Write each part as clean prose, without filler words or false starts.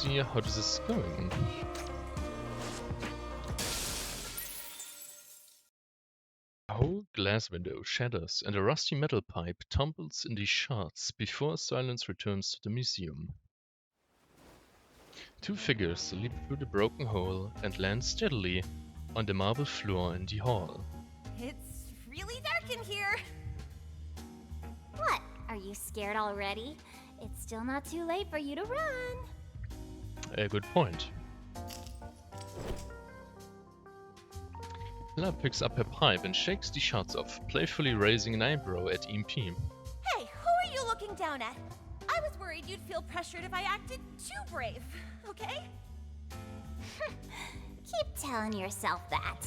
see how this is going. A whole glass window shatters and a rusty metal pipe tumbles into shards before silence returns to the museum. Two figures leap through the broken hole and land steadily on the marble floor in the hall. It's really dark in here. What? Are you scared already? It's still not too late for you to run. A good point. Hella picks up her pipe and shakes the shards off, playfully raising an eyebrow at EMP. Hey, who are you looking down at? I was worried you'd feel pressured if I acted too brave, okay? Keep telling yourself that.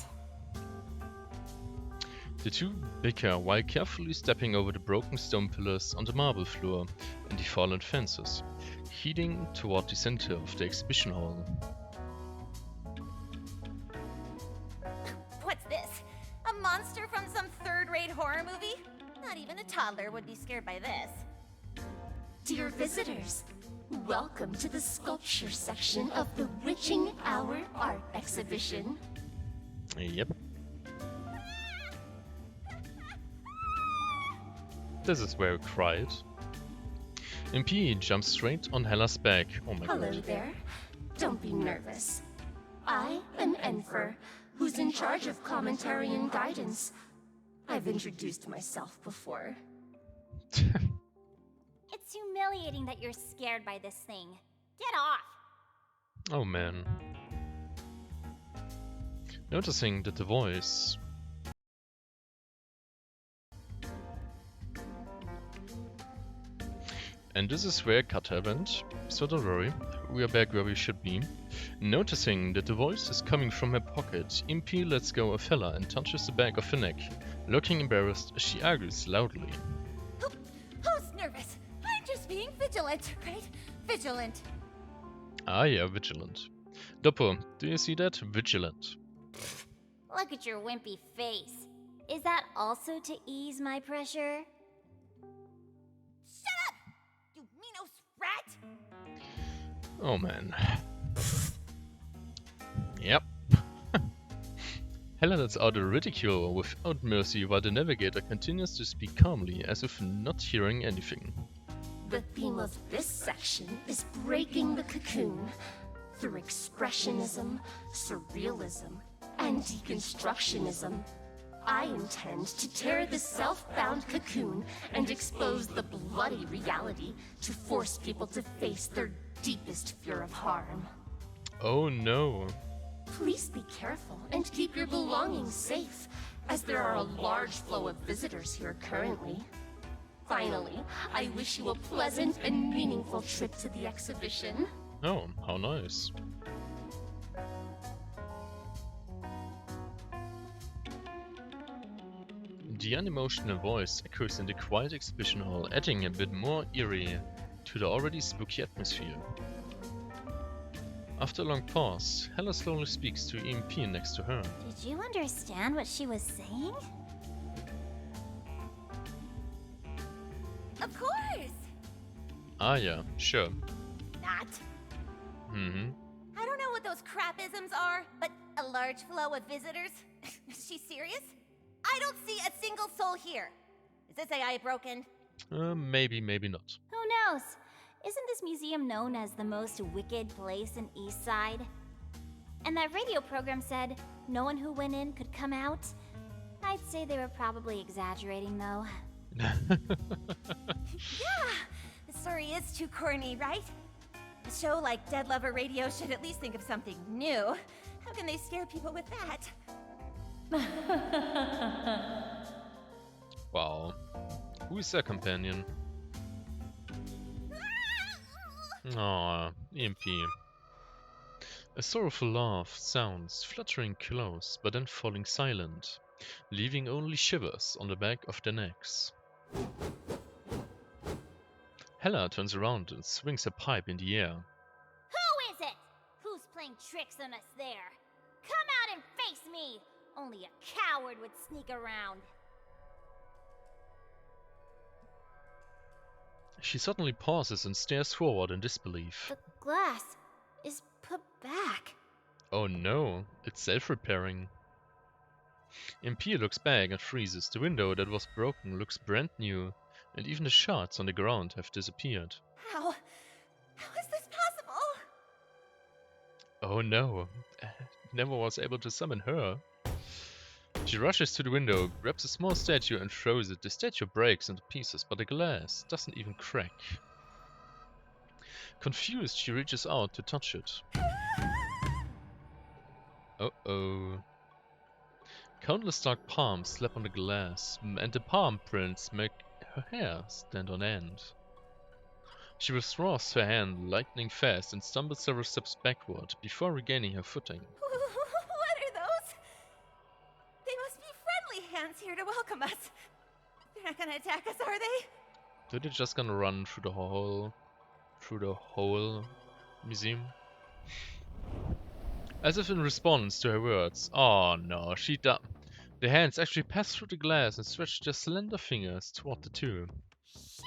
The two bicker while carefully stepping over the broken stone pillars on the marble floor and the fallen fences, heading toward the center of the exhibition hall. What's this? A monster from some third-rate horror movie? Not even a toddler would be scared by this. Dear visitors, welcome to the sculpture section of the Witching Hour art exhibition. Yep. This is where I cried. MP jumps straight on Hella's back. Oh my Hello god. there. Don't be nervous. I am Enfer, who's in charge of commentary and guidance. I've introduced myself before. It's humiliating that you're scared by this thing. Get off! Oh man. Noticing that the voice and this is where cut happened, so don't worry, we are back where we should be. Noticing that the voice is coming from her pocket, MP lets go of Hella and touches the back of her neck, looking embarrassed as she argues loudly. Who's nervous? I'm just being vigilant, right? Vigilant. Ah yeah, vigilant. Doppo, do you see that? Vigilant. Look at your wimpy face. Is that also to ease my pressure? Shut up! You Minos rat! Oh man. Yep. Hella lets out a ridicule without mercy while the navigator continues to speak calmly as if not hearing anything. The theme of this section is breaking the cocoon through expressionism, surrealism, and deconstructionism. I intend to tear the self-bound cocoon and expose the bloody reality to force people to face their deepest fear of harm. Oh no. Please be careful and keep your belongings safe, as there are a large flow of visitors here currently. Finally, I wish you a pleasant and meaningful trip to the exhibition. Oh, how nice. The unemotional voice echoes in the quiet exhibition hall, adding a bit more eerie to the already spooky atmosphere. After a long pause, Hella slowly speaks to EMP next to her. Did you understand what she was saying? Of course! Ah yeah, sure. Not. Mm-hmm. I don't know what those crapisms are, but a large flow of visitors? Is she serious? I don't see a single soul here. Is this AI broken? Maybe, maybe not. Who knows? Isn't this museum known as the most wicked place in Eastside? And that radio program said no one who went in could come out? I'd say they were probably exaggerating, though. Yeah! The story is too corny, right? A show like Dead Lover Radio should at least think of something new. How can they scare people with that? Wow. Who is their companion? Aww, EMP. A sorrowful laugh sounds, fluttering close, but then falling silent, leaving only shivers on the back of their necks. Hella turns around and swings a pipe in the air. Who is it? Who's playing tricks on us there? Come out and face me! Only a coward would sneak around. She suddenly pauses and stares forward in disbelief. The glass. is put back. Oh no, it's self-repairing. EMP looks back and freezes. The window that was broken looks brand new, and even the shards on the ground have disappeared. How is this possible? Oh no, never was able to summon her. She rushes to the window, grabs a small statue and throws it. The statue breaks into pieces, but the glass doesn't even crack. Confused, she reaches out to touch it. Uh-oh. Countless dark palms slap on the glass, and the palm prints make her hair stand on end. She withdraws her hand lightning fast and stumbles several steps backward before regaining her footing. What are those? They must be friendly hands here to welcome us. They're not gonna attack us, are they? So they're just gonna run through the whole museum? As if in response to her words. Oh no, the hands actually pass through the glass and stretch their slender fingers toward the two. Shit!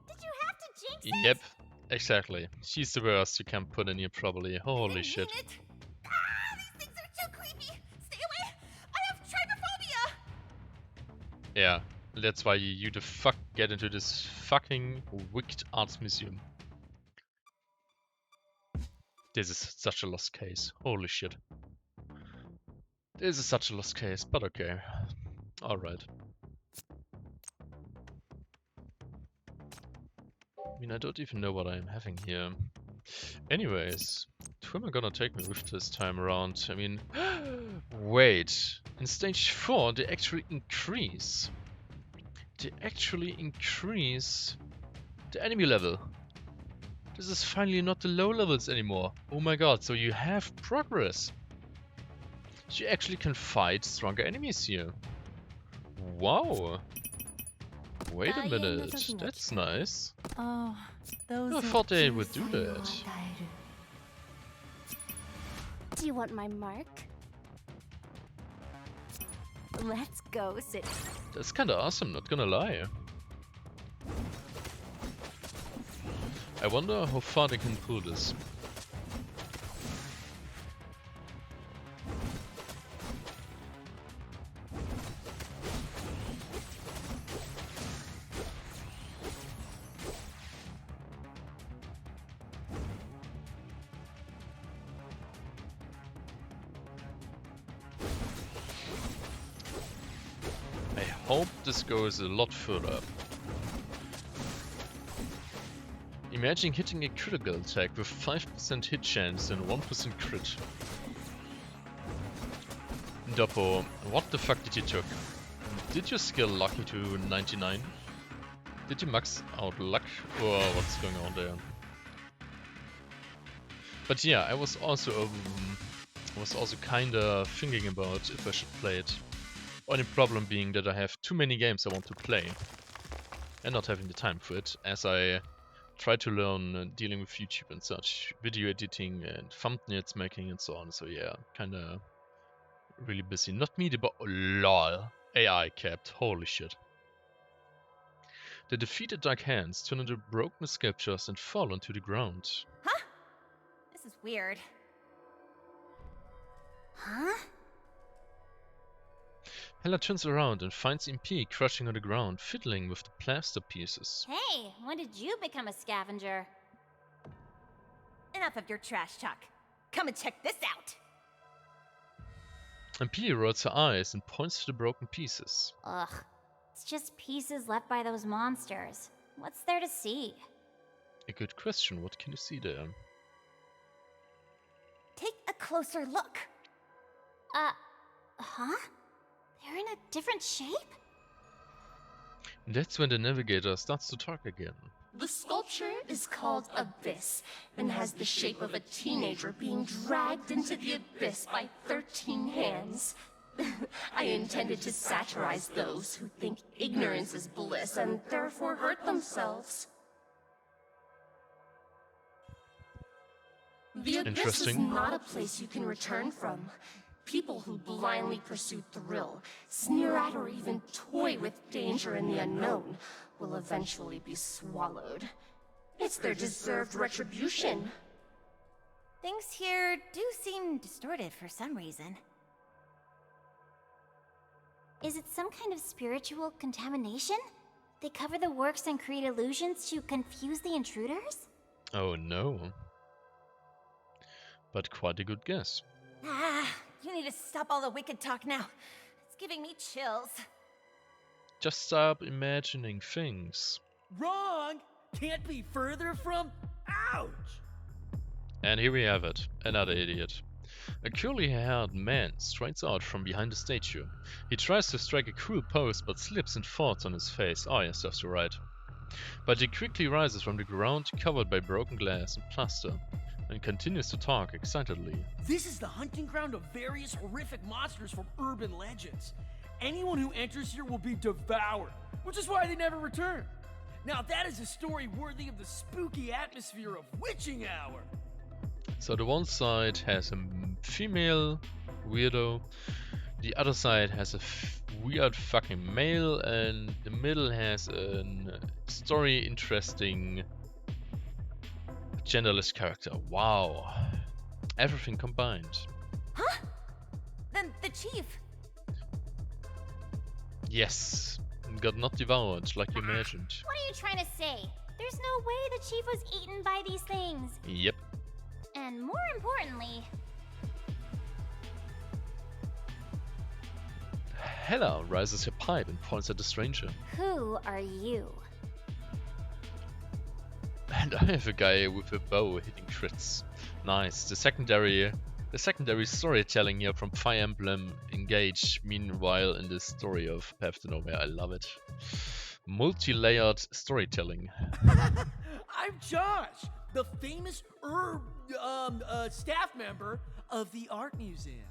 Did you have to jinx it? Yep, exactly. She's the worst you can put in here probably. Holy Didn't shit. mean it. Ah, these things are too creepy. Stay away. I have trypophobia. Yeah, that's why you the fuck get into this fucking wicked arts museum. This is such a lost case. Holy shit. This is such a lost case, but okay. Alright. I mean, I don't even know what I'm having here. Anyways, who am I gonna take me with this time around? I mean, wait. In stage 4, they actually increase. They actually increase the enemy level. This is finally not the low levels anymore. Oh my god, so you have progress. So you actually can fight stronger enemies here. Wow. Wait a minute, that's nice. Oh, those I thought they would do that. Do you want my mark? Let's go sit. That's kinda awesome, not gonna lie. I wonder how far they can pull this. I hope this goes a lot further. Imagine hitting a critical attack with 5% hit chance and 1% crit. Doppo, what the fuck did you took? Did you scale lucky to 99? Did you max out luck? Or what's going on there? But yeah, I was also kinda thinking about if I should play it. Only problem being that I have too many games I want to play. And not having the time for it, as I try to learn dealing with YouTube and such, video editing and thumbnails making and so on. So yeah, kinda really busy. Not me, but lol. AI capped. Holy shit. The defeated dark hands turn into broken sculptures and fall onto the ground. Huh? This is weird. Huh? Hella turns around and finds EMP crouching on the ground, fiddling with the plaster pieces. Hey, when did you become a scavenger? Enough of your trash talk. Come and check this out. EMP rolls her eyes and points to the broken pieces. Ugh. It's just pieces left by those monsters. What's there to see? A good question. What can you see there? Take a closer look. Huh? They're in a different shape? That's when the navigator starts to talk again. The sculpture is called Abyss and has the shape of a teenager being dragged into the abyss by 13 hands. I intended to satirize those who think ignorance is bliss and therefore hurt themselves. The abyss is not a place you can return from. People who blindly pursue thrill, sneer at or even toy with danger and the unknown will eventually be swallowed. It's their deserved retribution. Things here do seem distorted for some reason. Is it some kind of spiritual contamination? They cover the works and create illusions to confuse the intruders? Oh no. But quite a good guess. Ah, you need to stop all the wicked talk now. It's giving me chills. Just stop imagining things. Wrong! Can't be further from... Ouch! And here we have it, another idiot. A curly-haired man strides out from behind the statue. He tries to strike a cruel pose but slips and falls on his face. Oh yes, that's right. But he quickly rises from the ground, covered by broken glass and plaster, and continues to talk excitedly. This is the hunting ground of various horrific monsters from urban legends. Anyone who enters here will be devoured, which is why they never return. Now that is a story worthy of the spooky atmosphere of Witching Hour. So the one side has a female weirdo, the other side has a weird fucking male, and the middle has a story interesting genderless character. Wow. Everything combined. Huh? Then the chief. Yes. Got not devoured like you imagined. What are you trying to say? There's no way the chief was eaten by these things. Yep. And more importantly... Hella raises her pipe and points at the stranger. Who are you? And I have a guy with a bow hitting crits. Nice. The secondary storytelling here from Fire Emblem Engage, meanwhile in the story of Path to Nowhere. I love it. Multi-layered storytelling. I'm Josh, the famous staff member of the art museum.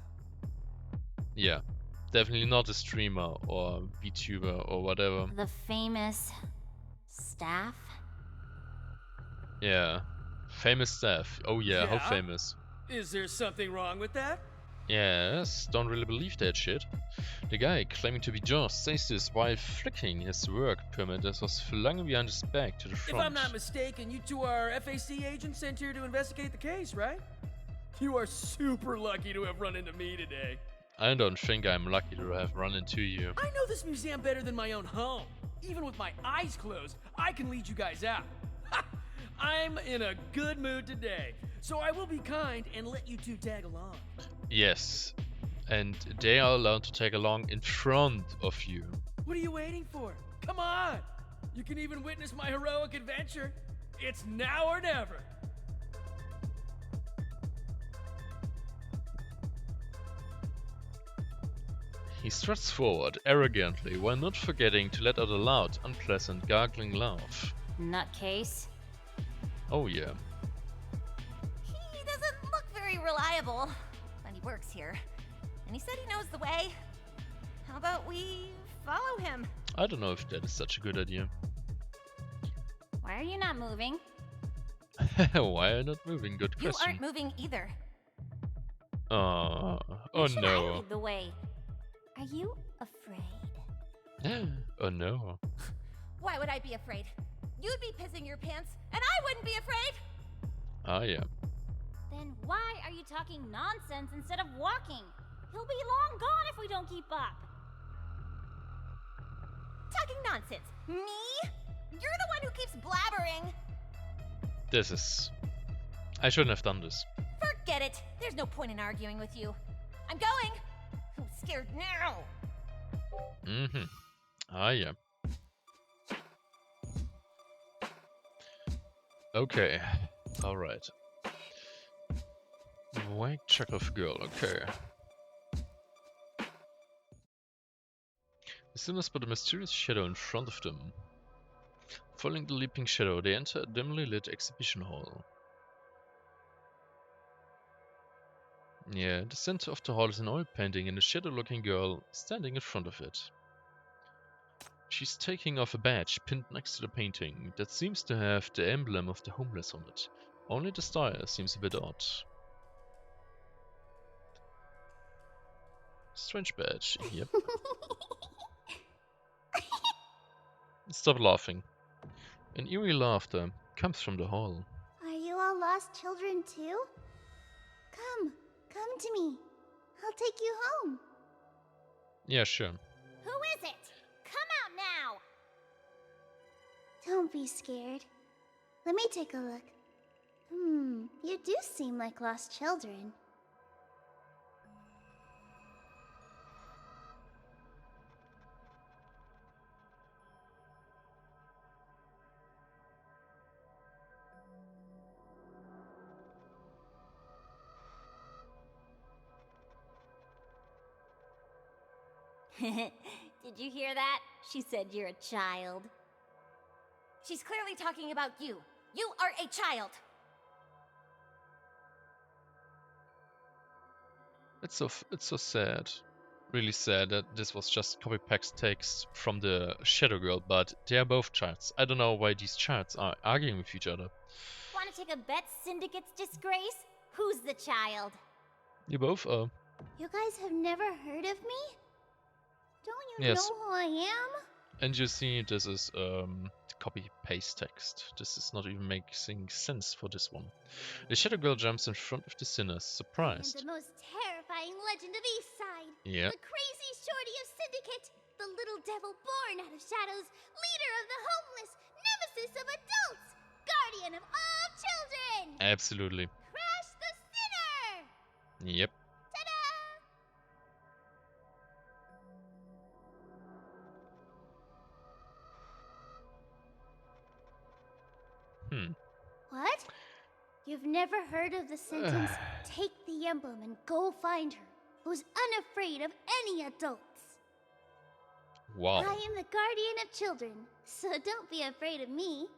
Yeah. Definitely not a streamer or VTuber or whatever. The famous... staff? Yeah. Famous staff. Oh yeah, how Yeah? famous. Is there something wrong with that? Yes, don't really believe that shit. The guy claiming to be Josh says this while flicking his work permit that was flung behind his back to the front. If I'm not mistaken, you two are FAC agents sent here to investigate the case, right? You are super lucky to have run into me today. I don't think I'm lucky to have run into you. I know this museum better than my own home. Even with my eyes closed, I can lead you guys out. I'm in a good mood today, so I will be kind and let you two tag along. Yes, and they are allowed to tag along in front of you. What are you waiting for? Come on! You can even witness my heroic adventure. It's now or never. He struts forward arrogantly while not forgetting to let out a loud, unpleasant, gargling laugh. Nutcase? Oh yeah. He doesn't look very reliable, but he works here. And he said he knows the way. How about we follow him? I don't know if that is such a good idea. Why are you not moving? Why are you not moving? Good You question. aren't moving either. Oh Should I no. lead the way? Are you afraid? Oh no. Why would I be afraid? You'd be pissing your pants, and I wouldn't be afraid! Ah yeah. Then why are you talking nonsense instead of walking? He'll be long gone if we don't keep up. Talking nonsense. Me? You're the one who keeps blabbering. This is... I shouldn't have done this. Forget it. There's no point in arguing with you. I'm going. I'm scared now. Mm-hmm. Ah yeah. Okay. Alright. White chocolate girl, okay. The sinners spot a mysterious shadow in front of them. Following the leaping shadow, they enter a dimly lit exhibition hall. Yeah, the center of the hall is an oil painting and a shadow-looking girl standing in front of it. She's taking off a badge pinned next to the painting that seems to have the emblem of the homeless on it. Only the style seems a bit odd. Strange badge, yep. Stop laughing. An eerie laughter comes from the hall. Are you all lost children too? Come to me. I'll take you home. Yeah, sure. Who is it? Come out now! Don't be scared. Let me take a look. You do seem like lost children. Did you hear that? She said you're a child. She's clearly talking about you. You are a child. It's so sad. Really sad that this was just copy-paste text from the Shadow Girl, but they are both childs. I don't know why these childs are arguing with each other. Want to take a bet, Syndicate's disgrace? Who's the child? You both are. You guys have never heard of me? Don't you Yes. know who I am? And you see, this is copy-paste text. This is not even making sense for this one. The Shadow Girl jumps in front of the sinners, surprised. And the most terrifying legend of Eastside. Yeah. The crazy shorty of Syndicate. The little devil born out of shadows. Leader of the homeless. Nemesis of adults. Guardian of all children. Absolutely. Crash the Sinner. Yep. Ta-da! What? You've never heard of the sentence, take the emblem and go find her, who's unafraid of any adults. Wow. I am the guardian of children, so don't be afraid of me.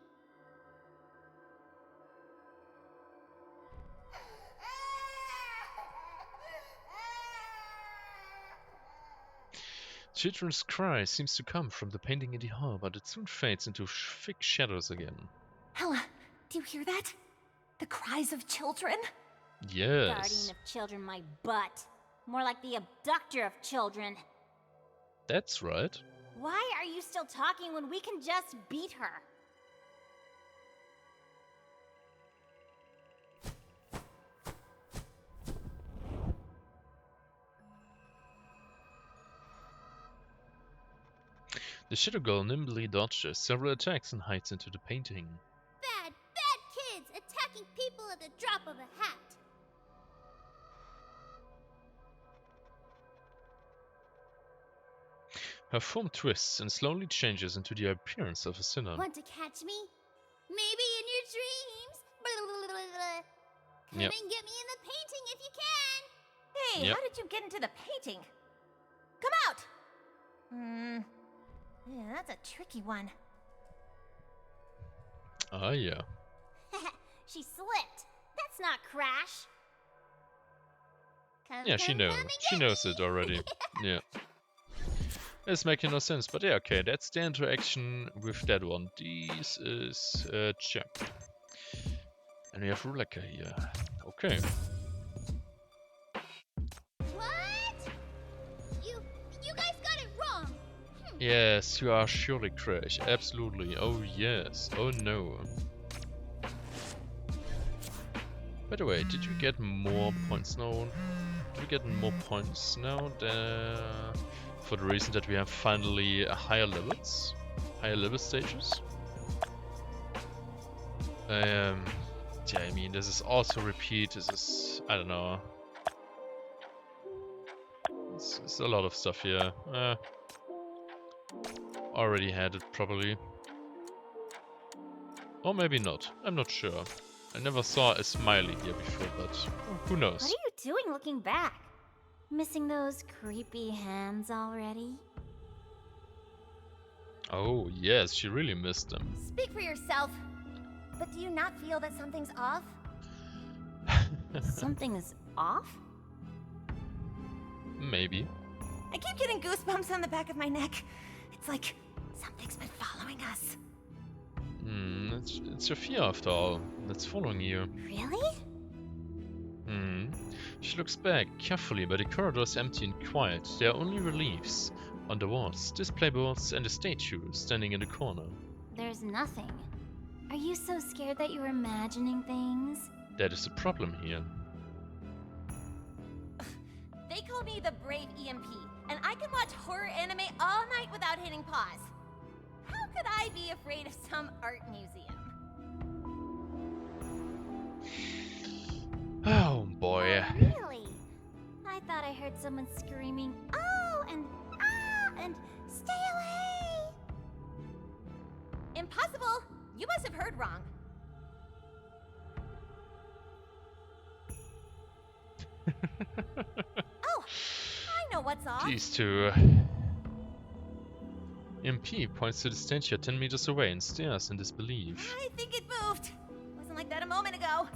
Children's cry seems to come from the painting in the hall, but it soon fades into thick shadows again. Hella, do you hear that? The cries of children? Yes. Guardian of children, my butt. More like the abductor of children. That's right. Why are you still talking when we can just beat her? The Shadow Girl nimbly dodges several attacks and hides into the painting. Bad kids attacking people at the drop of a hat. Her form twists and slowly changes into the appearance of a sinner. Want to catch me? Maybe in your dreams. Blah, blah, blah, blah. Come Yep. and get me in the painting if you can. Hey, Yep. how did you get into the painting? Come out! Yeah, that's a tricky one. Ah, yeah. She slipped. That's not Crash. Come, Yeah, she come, knows. come and She get knows me. it already. Yeah. It's making no sense, but yeah, okay, that's the interaction with that one. This is Champ. And we have Ruleka here. Okay. What? You guys got it wrong. Yes, you are surely Crash. Absolutely. Oh yes. Oh no. By the way, did you get more points now? Did we get more points now for the reason that we have finally higher levels? Higher level stages? Yeah, I mean, this is also repeat. This is, I don't know. It's a lot of stuff here. Already had it probably. Or maybe not. I'm not sure. I never saw a smiley here before, but who knows? What are you doing looking back? Missing those creepy hands already? Oh, yes, she really missed them. Speak for yourself. But do you not feel that something's off? Something is off? Maybe. I keep getting goosebumps on the back of my neck. It's like something's been following us. It's your fear after all that's following you. Really? She looks back carefully, but the corridor is empty and quiet. There are only reliefs on the walls, display boards, and a statue standing in the corner. There's nothing. Are you so scared that you're imagining things? That is the problem here. They call me the brave EMP, and I can watch horror anime all night without hitting pause. How could I be afraid of some art museum? Oh boy. Oh, really? I thought I heard someone screaming, "Oh!" and "Ah!" and "Stay away!" Impossible! You must have heard wrong. Oh, I know what's off. These two. MP points to the statue 10 meters away and stares in disbelief. I think it moved. Wasn't like that a moment ago.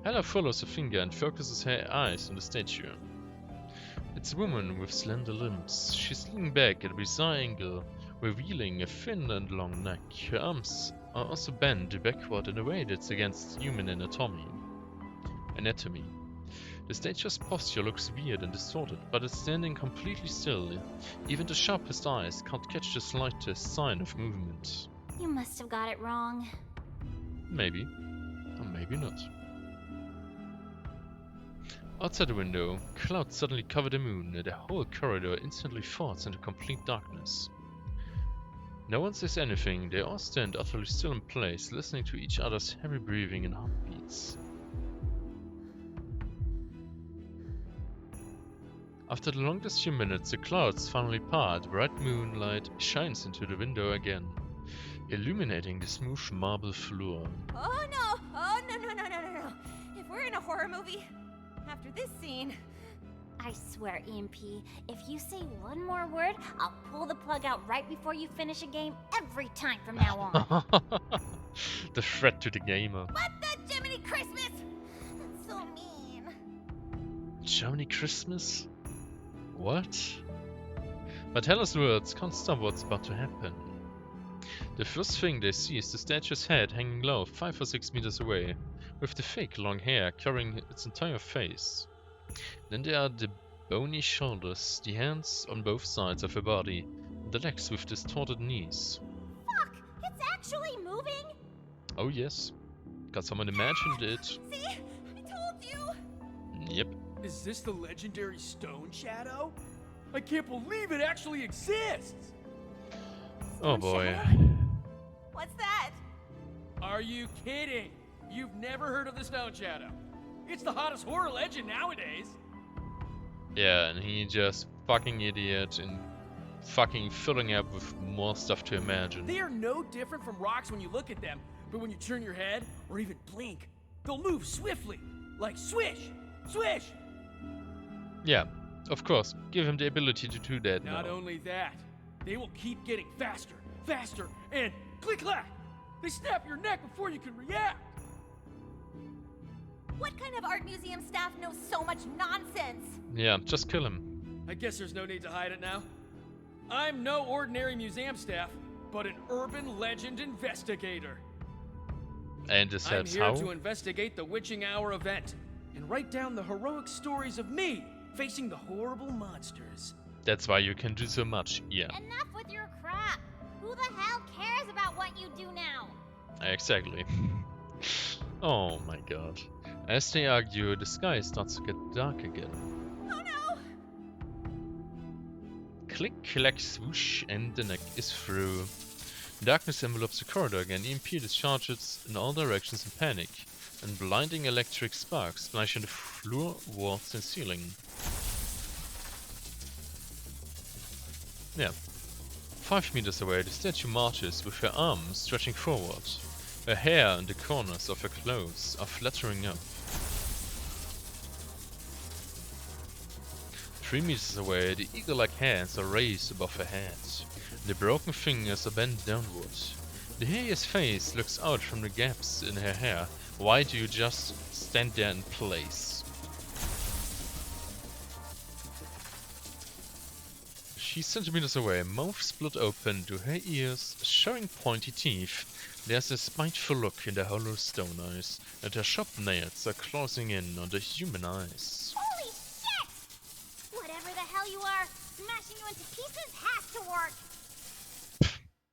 Hella follows her finger and focuses her eyes on the statue. It's a woman with slender limbs. She's leaning back at a bizarre angle, revealing a thin and long neck. Her arms are also bent backward in a way that's against human anatomy. The statue's posture looks weird and distorted, but it's standing completely still. Even the sharpest eyes can't catch the slightest sign of movement. You must have got it wrong. Maybe. Or maybe not. Outside the window, clouds suddenly cover the moon and the whole corridor instantly falls into complete darkness. No one says anything, they all stand utterly still in place, listening to each other's heavy breathing and heartbeats. After the longest few minutes, the clouds finally part, bright moonlight shines into the window again, illuminating the smooth marble floor. Oh no! Oh no. If we're in a horror movie, after this scene... I swear, EMP, if you say one more word, I'll pull the plug out right before you finish a game every time from now on. The threat to the gamer. What the Jiminy Christmas? That's so mean. Jiminy Christmas? What? But Hella's words can't stop what's about to happen. The first thing they see is the statue's head hanging low 5 or 6 meters away, with the fake long hair covering its entire face. Then there are the bony shoulders, the hands on both sides of her body, and the legs with distorted knees. Fuck! It's actually moving? Oh yes, got someone imagined it. See? I told you! Yep. Is this the legendary stone shadow? I can't believe it actually exists! Oh boy. What's that? Are you kidding? You've never heard of the stone shadow? It's the hottest horror legend nowadays. Yeah, and he just fucking idiot and fucking filling up with more stuff to imagine. They are no different from rocks when you look at them, but when you turn your head or even blink, they'll move swiftly, like swish, swish. Yeah, of course. Give him the ability to do that Not now. only that, they will keep getting faster, faster, and click-clack! They snap your neck before you can react! What kind of art museum staff knows so much nonsense? Yeah, just kill him. I guess there's no need to hide it now. I'm no ordinary museum staff, but an urban legend investigator. And this I'm helps here how? to investigate the Witching Hour event and write down the heroic stories of me facing the horrible monsters. That's why you can do so much, yeah. Enough with your crap! Who the hell cares about what you do now? Exactly. Oh my god. As they argue, the sky starts to get dark again. Oh no! Click, clack, swoosh, and the neck is through. Darkness envelopes the corridor again. EMP discharges in all directions in panic, and blinding electric sparks splash on the floor, walls, and ceiling. Yeah. 5 meters away, the statue marches with her arms stretching forward. Her hair and the corners of her clothes are fluttering up. 3 meters away, the eagle-like hands are raised above her head. The broken fingers are bent downward. The hideous face looks out from the gaps in her hair. Why do you just stand there in place? She's centimeters away, mouth split open to her ears, showing pointy teeth. There's a spiteful look in the hollow stone eyes, and her sharp nails are closing in on the human eyes. Holy shit! Whatever the hell you are, smashing you into pieces has to work!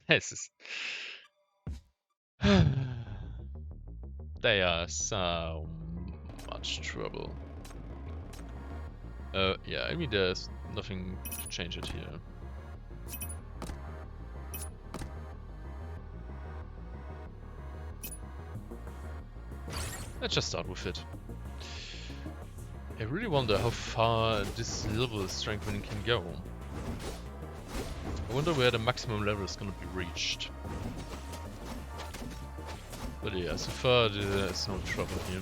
This is... They are so much trouble. Yeah, I mean, there's nothing to change it here. Let's just start with it. I really wonder how far this level of strengthening can go. I wonder where the maximum level is gonna be reached. But yeah, so far there's no trouble here.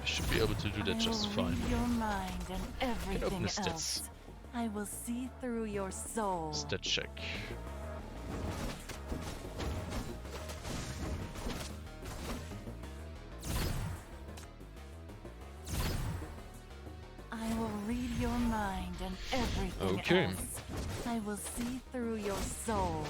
I should be able to do that just fine. Your mind and everything open the stats. else. I will see through your soul. Stat check. I will read your mind and everything Okay. else. I will see through your soul.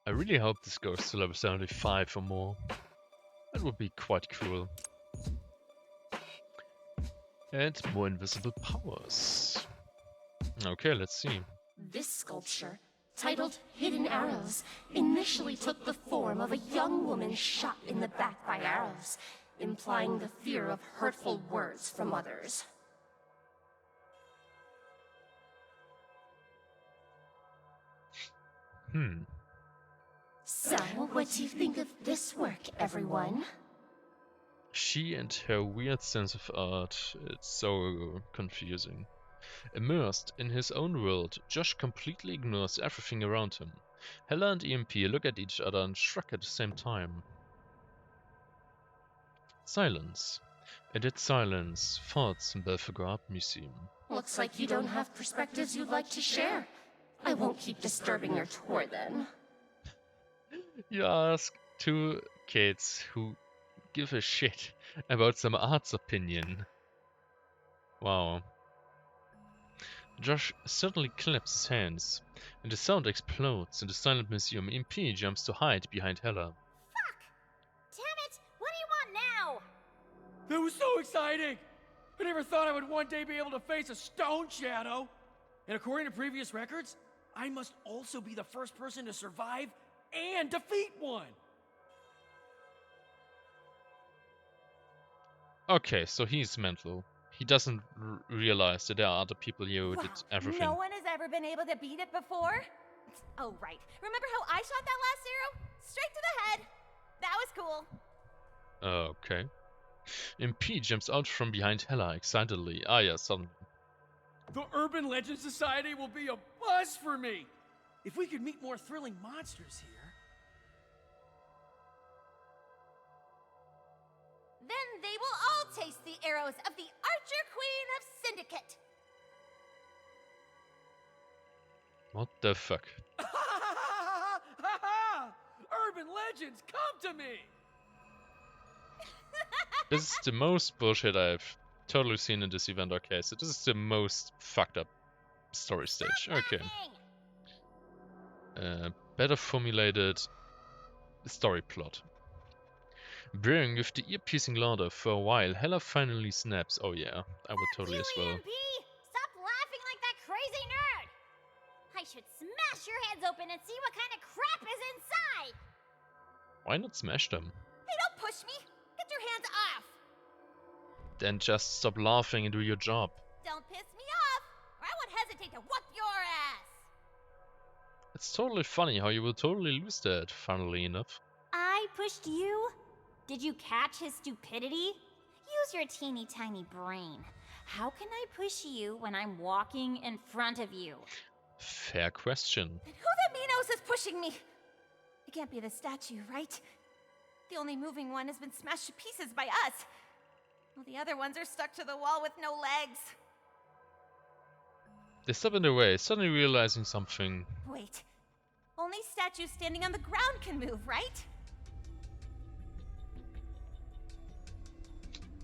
I really hope this goes to level 75 or more. That would be quite cool. And more invisible powers. Okay, let's see. This sculpture, titled Hidden Arrows, initially took the form of a young woman shot in the back by arrows, implying the fear of hurtful words from others. So, what do you think of this work, everyone? She and her weird sense of art, it's so confusing. Immersed in his own world, Josh completely ignores everything around him. Hella and EMP look at each other and shrug at the same time. Silence. And it's silence, thoughts in Belphegor Art Museum. Looks like you don't have perspectives you'd like to share. I won't keep disturbing your tour then. You ask two kids who give a shit about some art's opinion. Wow. Josh suddenly claps his hands, and the sound explodes in the silent museum. EMP jumps to hide behind Hella. Damn it! What do you want now? That was so exciting! I never thought I would one day be able to face a stone shadow. And according to previous records, I must also be the first person to survive and defeat one. Okay, so he's mental. He doesn't realize that there are other people here who did Wow, everything. no one has ever been able to beat it before? Oh, right. Remember how I shot that last arrow? Straight to the head. That was cool. Okay. MP jumps out from behind Hella excitedly. Ah, yeah, suddenly. The Urban Legend Society will be a buzz for me. If we could meet more thrilling monsters here. Then they will all taste the arrows of the Archer Queen of Syndicate. What the fuck? Urban Legends, come to me! This is the most bullshit I've totally seen in this event. Okay, so this is the most fucked up story stage. Okay. Better formulated story plot. Bearing with the ear-piercing laughter for a while, Hella finally snaps. Oh yeah, I would totally as well. EMP! Stop laughing like that crazy nerd! I should smash your heads open and see what kind of crap is inside! Why not smash them? Hey, don't push me. Get your hands off. Then just stop laughing and do your job. Don't piss me off, or I won't hesitate to whoop your ass. It's totally funny how you will totally lose that, funnily enough. I pushed you? Did you catch his stupidity? Use your teeny tiny brain. How can I push you when I'm walking in front of you? Fair question. And who the Minos is pushing me? It can't be the statue, right? The only moving one has been smashed to pieces by us. Well, the other ones are stuck to the wall with no legs. They stop in their way, suddenly realizing something. Wait. Only statues standing on the ground can move, right?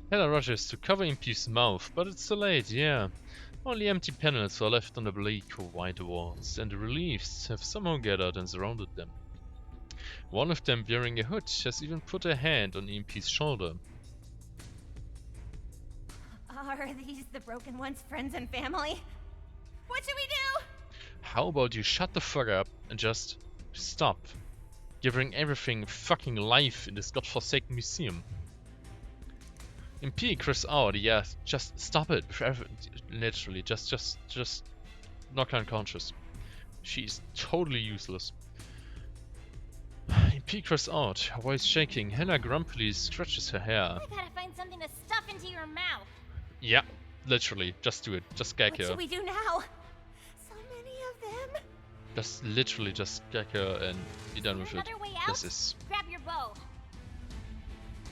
Hella rushes to cover Impi's mouth, but it's too late, yeah. Only empty panels are left on the bleak white walls, and the reliefs have somehow gathered and surrounded them. One of them, wearing a hood, has even put a hand on EMP's shoulder. Are these the broken one's friends and family? What should we do? How about you shut the fuck up and just stop giving everything fucking life in this godforsaken museum? EMP cries out, yeah, just stop it. Literally, just knock her unconscious. She's totally useless. EMP cries out, her voice shaking. Hella grumpily scratches her hair. I gotta find something to stuff into your mouth. Yeah, literally, just do it. Just gag What her. should we do now? So many of them. Just literally just gag her and be done with it. Another way out? This is... Grab your bow.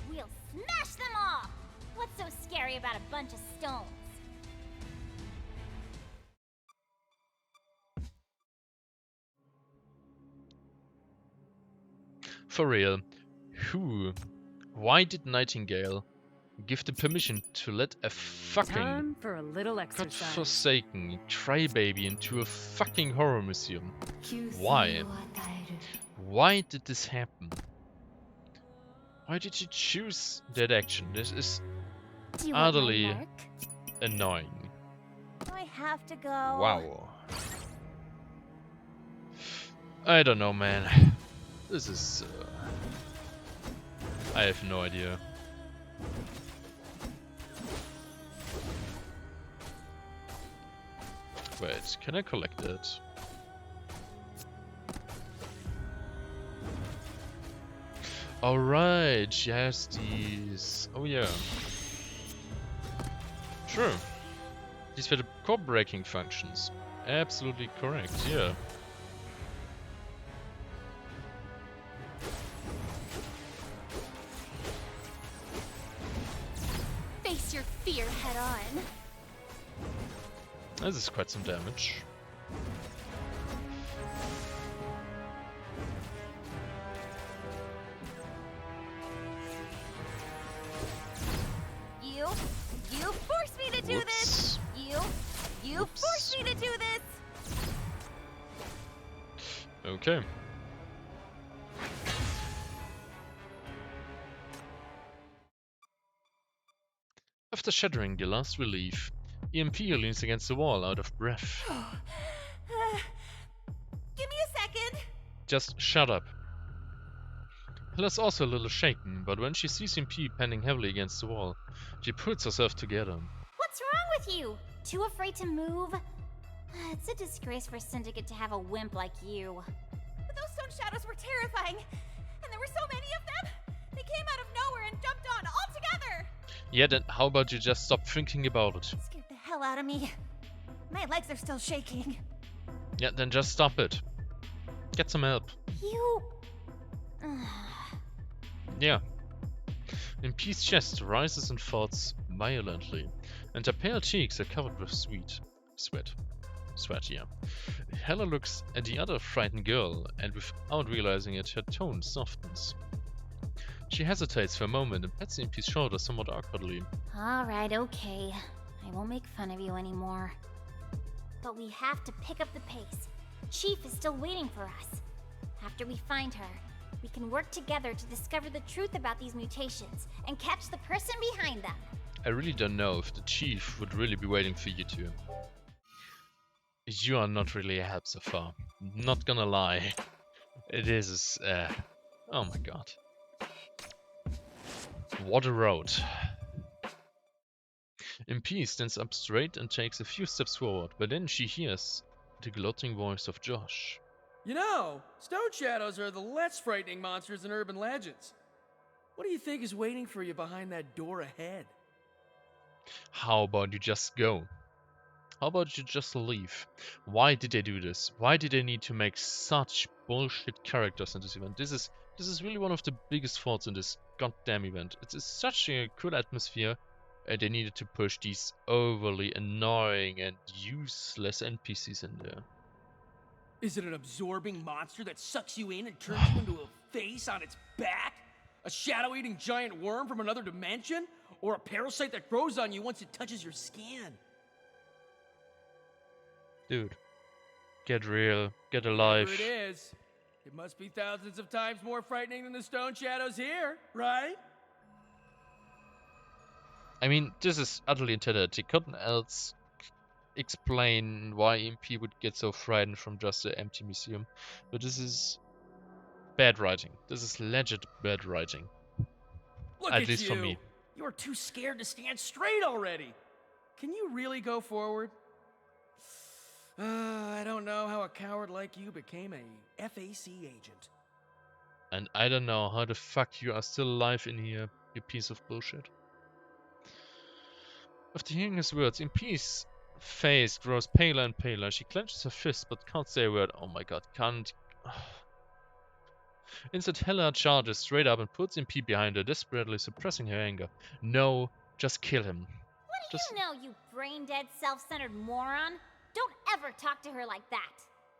We'll smash them all! What's so scary about a bunch of stones? For real. Why did Nightingale give the permission to let a fucking Time for a little exercise. godforsaken crybaby into a fucking horror museum? Why? Why did this happen? Why did you choose that action? This is Do you want my utterly mark? annoying. I have to go. Wow. I don't know, man. This is... I have no idea. Wait, can I collect it? Alright, yes, these... Oh yeah. Sure. These were the core braking functions. Absolutely correct, yeah. Face your fear head on. This is quite some damage. You forced me to do this. You forced me to do this. Okay. After shattering the last relief, EMP leans against the wall out of breath. Give me a second. Just shut up. Hella's also a little shaken, but when she sees EMP panning heavily against the wall, she pulls herself together. What's wrong with you? Too afraid to move? It's a disgrace for Syndicate to have a wimp like you. But those stone shadows were terrifying. And there were so many of them. They came out of nowhere and jumped on all together. Yeah, then how about you just stop thinking about it? Scared the hell out of me. My legs are still shaking. Yeah, then just stop it. Get some help. You... Yeah. EMP's chest rises and falls violently, and her pale cheeks are covered with sweat, yeah. Hella looks at the other frightened girl, and without realizing it, her tone softens. She hesitates for a moment and pats EMP's shoulder somewhat awkwardly. Alright, okay. I won't make fun of you anymore. But we have to pick up the pace. Chief is still waiting for us. After we find her, we can work together to discover the truth about these mutations and catch the person behind them. I really don't know if the chief would really be waiting for you two. You are not really a help so far. Not gonna lie. It is, oh my god. What a road. MP stands up straight and takes a few steps forward, but then she hears the gloating voice of Josh. You know, stone shadows are the less frightening monsters in urban legends. What do you think is waiting for you behind that door ahead? How about you just go? How about you just leave? Why did they do this? Why did they need to make such bullshit characters in this event? This is really one of the biggest faults in this goddamn event. It's such a cool atmosphere, and they needed to push these overly annoying and useless NPCs in there. Is it an absorbing monster that sucks you in and turns you into a face on its back? A shadow-eating giant worm from another dimension? Or a parasite that grows on you once it touches your skin? Dude, get real, get Whatever alive. it is, it must be thousands of times more frightening than the stone shadows here, right? I mean, this is utterly intended. He couldn't else explain why EMP would get so frightened from just an empty museum. But this is bad writing. This is legit bad writing. Look At at least you. for me. You're too scared to stand straight already. Can you really go forward? I don't know how a coward like you became a FAC agent. And I don't know how the fuck you are still alive in here, you piece of bullshit. After hearing his words, EMP's face grows paler and paler. She clenches her fist but can't say a word. Oh my god, can't. Instead, Hella charges straight up and puts EMP behind her, desperately suppressing her anger. No, just kill him. What do you know, you brain-dead, self-centered moron? Don't ever talk to her like that.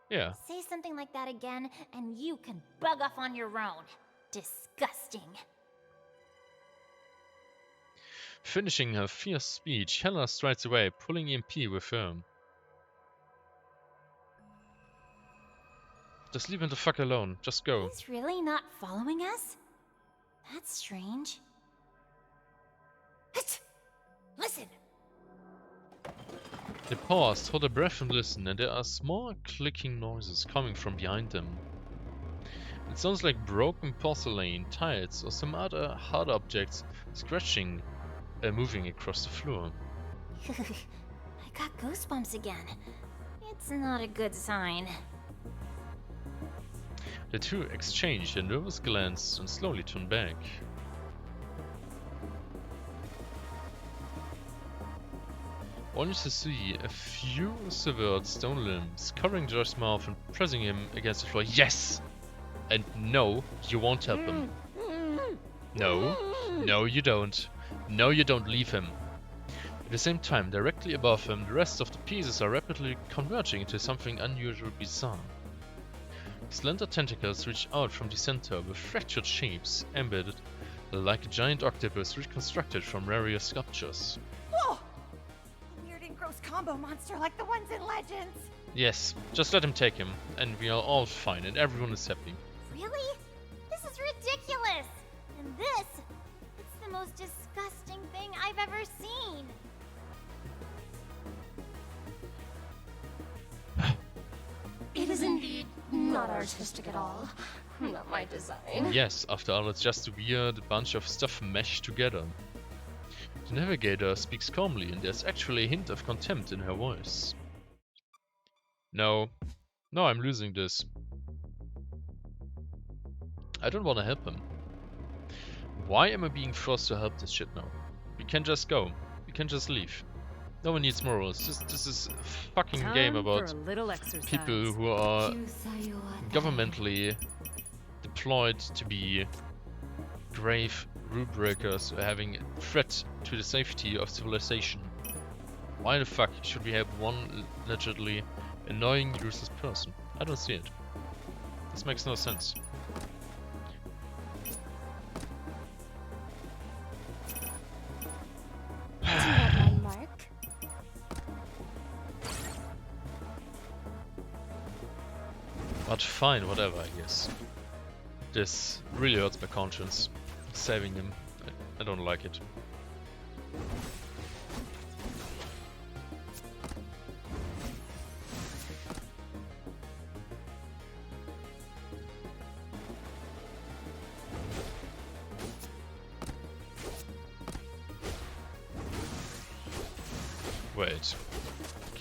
Yeah. Say something like that again, and you can bug off on your own. Disgusting. Finishing her fierce speech, Hella strides away, pulling EMP with her. Just leave him the fuck alone. Just go. He's really not following us? That's strange. Listen! They pause, hold their breath and listen, and there are small clicking noises coming from behind them. It sounds like broken porcelain, tiles, or some other hard objects scratching, moving across the floor. I got goosebumps again. It's not a good sign. The two exchange a nervous glance and slowly turn back. Only to see a few severed stone limbs covering Josh's mouth and pressing him against the floor. Yes! And no, you won't help him. No, no you don't. No you don't, leave him. At the same time, directly above him, the rest of the pieces are rapidly converging into something unusual bizarre. Slender tentacles reach out from the center with fractured shapes, embedded like a giant octopus reconstructed from various sculptures. Whoa! A weird and gross combo monster like the ones in Legends. Yes, just let him take him, and we are all fine, and everyone is happy. Really? This is ridiculous! And this, it's the most disgusting thing I've ever seen. It is indeed not artistic at all. Not my design. Yes, after all, it's just a weird bunch of stuff meshed together. The navigator speaks calmly, and there's actually a hint of contempt in her voice. No. No, I'm losing this. I don't want to help him. Why am I being forced to help this shit now? We can just go. We can just leave. No one needs morals. This is a fucking game about people who are governmentally deployed to be grave rule breakers or having a threat to the safety of civilization. Why the fuck should we have one allegedly annoying, useless person? I don't see it. This makes no sense. Do you want my mark? But fine, whatever, I guess. This really hurts my conscience. Saving him. I don't like it. Wait.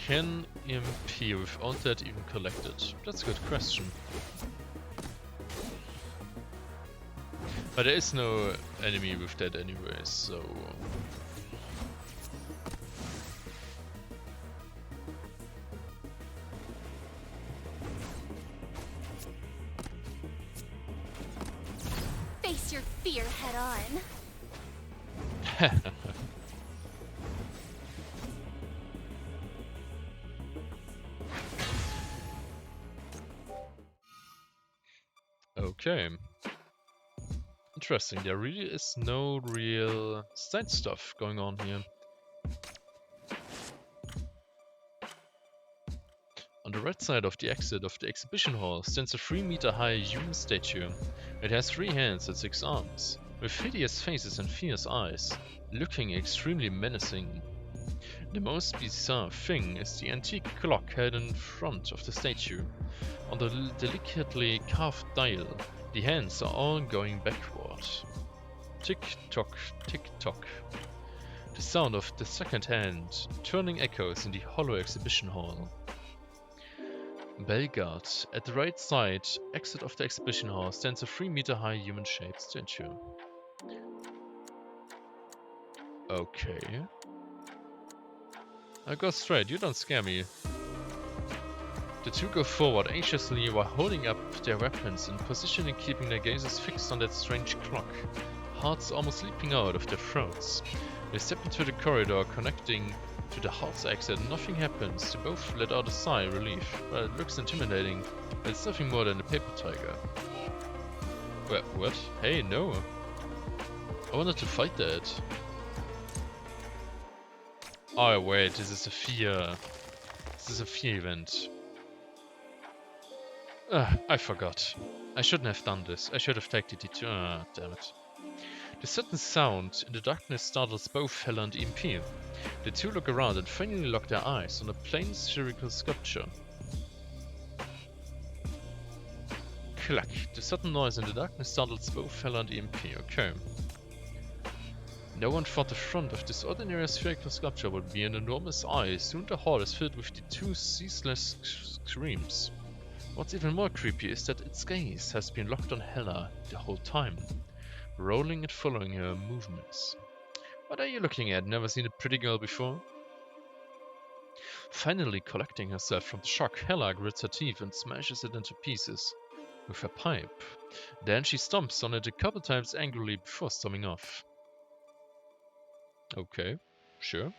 Can EMP without that even collect it? That's a good question. But there is no enemy with that anyway, so... Face your fear head on. Okay. Interesting, there really is no real side stuff going on here. the right side of the exit of the exhibition hall stands a 3-meter-high human statue. It has 3 hands and 6 arms, with hideous faces and fierce eyes, looking extremely menacing. The most bizarre thing is the antique clock held in front of the statue. On the delicately carved dial, the hands are all going backward. Tick-tock, tick-tock. The sound of the second hand turning echoes in the hollow exhibition hall. Bellegarde. At the right side, exit of the exhibition hall, stands a 3-meter-high human-shaped statue. Okay. I go straight, you don't scare me. The two go forward anxiously while holding up their weapons in position and keeping their gazes fixed on that strange clock. Hearts almost leaping out of their throats. They step into the corridor connecting to the halls exit. Nothing happens. They both let out a sigh of relief. Well, it looks intimidating, but it's nothing more than a paper tiger. What? Hey, no. I wanted to fight that. Oh wait, this is a fear. This is a fear event. I forgot. I shouldn't have done this. I should have taken the detour. Damn it. The sudden sound in the darkness startles both Hella and EMP. The two look around and finally lock their eyes on a plain spherical sculpture. Clack. The sudden noise in the darkness startles both Hella and EMP. Okay. No one thought the front of this ordinary spherical sculpture would be an enormous eye. Soon the hall is filled with the two ceaseless screams. What's even more creepy is that its gaze has been locked on Hella the whole time, rolling and following her movements. What are you looking at? Never seen a pretty girl before? Finally collecting herself from the shock, Hella grits her teeth and smashes it into pieces with her pipe. Then she stomps on it a couple times angrily before storming off. Okay, sure.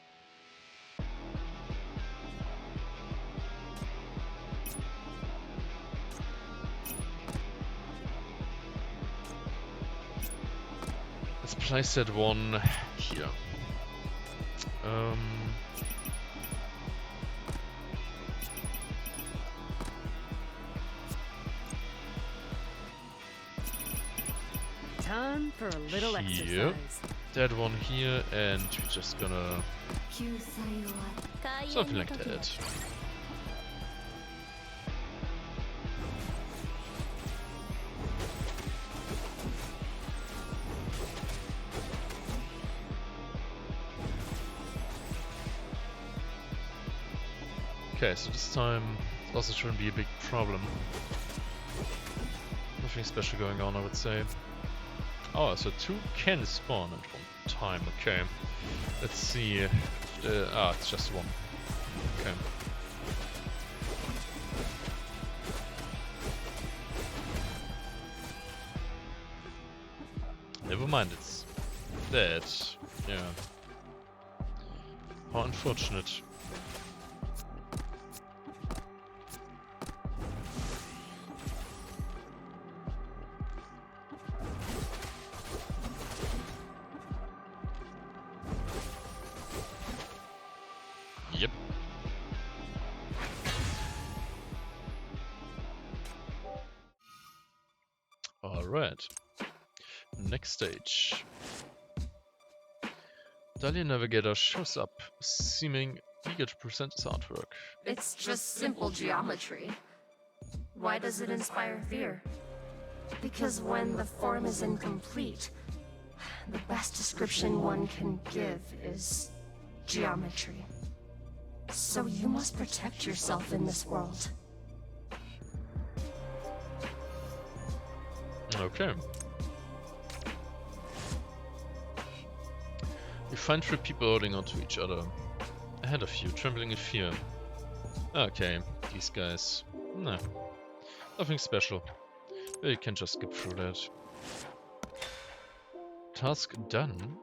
Let's place that one here. Time for a little Here. exercise. That one here, and we're just gonna... something like that. Okay, so this time it also shouldn't be a big problem. Nothing special going on, I would say. Oh, so two can spawn at one time, okay. Let's see if the... it's just one. Okay. Never mind, it's dead. Yeah. How unfortunate. Yep. Alright. Next stage. Dahlia Navigator shows up, seeming eager to present his artwork. It's just simple geometry. Why does it inspire fear? Because when the form is incomplete, the best description one can give is geometry. So you must protect yourself in this world. Okay. You find 3 people holding onto each other. Ahead of you, trembling in fear. Okay, these guys. Nah. Nothing special. You can just skip through that. Task done.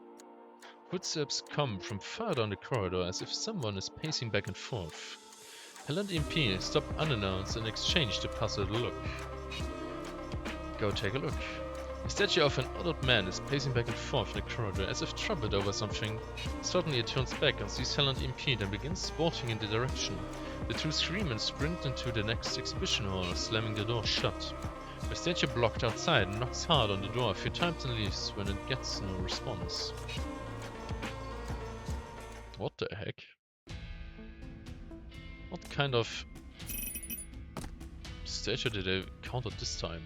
Footsteps come from far down the corridor as if someone is pacing back and forth. Hella and EMP stop unannounced and exchange the puzzled look. Go take a look. A statue of an adult man is pacing back and forth in the corridor as if troubled over something. Suddenly it turns back and sees Hella and EMP and begins sporting in the direction. The two scream and sprint into the next exhibition hall, slamming the door shut. The statue blocked outside knocks hard on the door a few times and leaves when it gets no response. What the heck? What kind of statue did I encounter this time?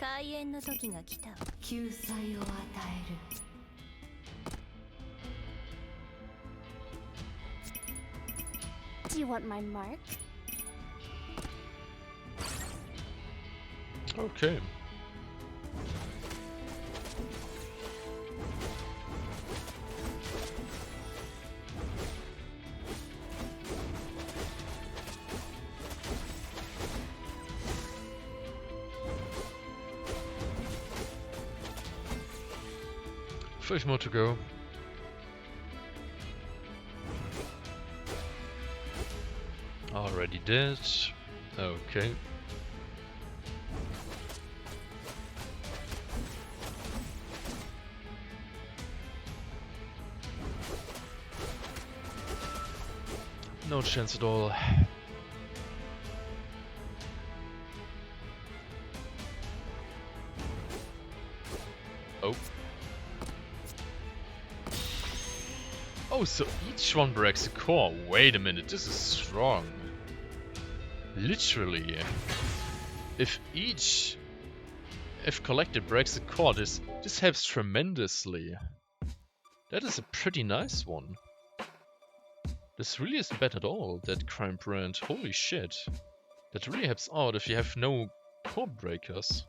開演の時が来たわ。救済を与える。Do you want my mark? Okay. Five more to go. Already dead. Okay. No chance at all. Oh. Oh, so each one breaks a core. Wait a minute, this is strong. Literally. If collected breaks a core, this helps tremendously. That is a pretty nice one. This really isn't bad at all, that crime brand. Holy shit. That really helps out if you have no core breakers.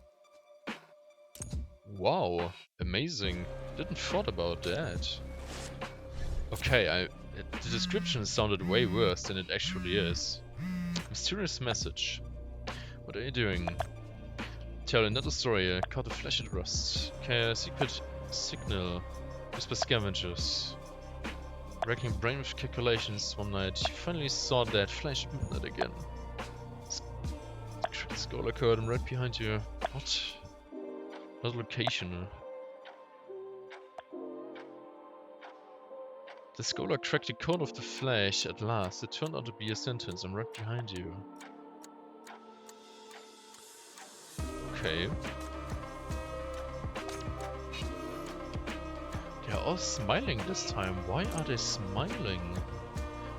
Wow, amazing. Didn't thought about that. Okay, the description sounded way worse than it actually is. Mysterious message. What are you doing? Tell another story. Caught a flash at rust. Secret signal. Used by scavengers. Racking brain with calculations one night. You finally saw that flash midnight again. Scholar curtain right behind you. What? What location? The scholar cracked the code of the flash at last. It turned out to be a sentence. I'm right behind you. Okay. They're all smiling this time. Why are they smiling?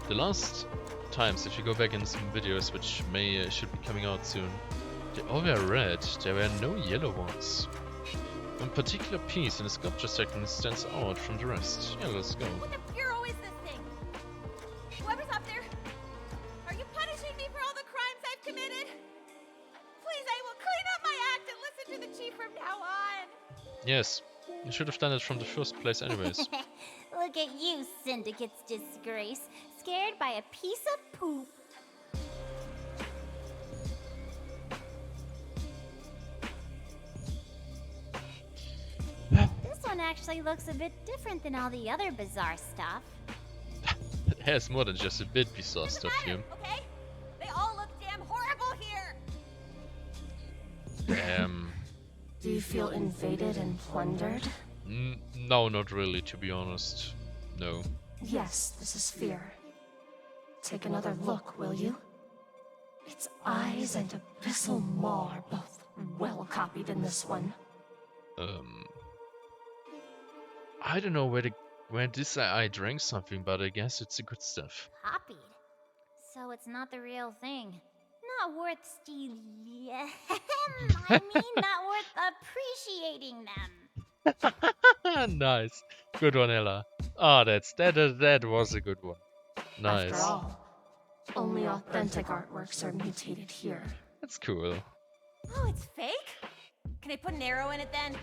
The last times, if you go back in some videos, which should be coming out soon, they all were red. There were no yellow ones. One particular piece in the sculpture section stands out from the rest. Yeah, let's go. What the bureau is this thing? Whoever's up there, are you punishing me for all the crimes I've committed? Please, I will clean up my act and listen to the chief from now on. Yes, you should have done it from the first place anyways. Look at you, Syndicate's disgrace. Scared by a piece of poop. This one actually looks a bit different than all the other bizarre stuff. It has more than just a bit bizarre stuff here. Okay? They all look damn horrible here. Damn. Do you feel invaded and plundered? No, not really, to be honest. No. Yes, this is fear. Take another look, will you? Its eyes and abyssal maw are both well copied in this one. I don't know where this AI drank something, but I guess it's the good stuff. Copied? So it's not the real thing. Not worth I mean, not worth appreciating them. Nice. Good one, Ella. Ah, that was a good one. Nice. After all, only authentic artworks are mutated here. That's cool. Oh, it's fake? Can I put an arrow in it then?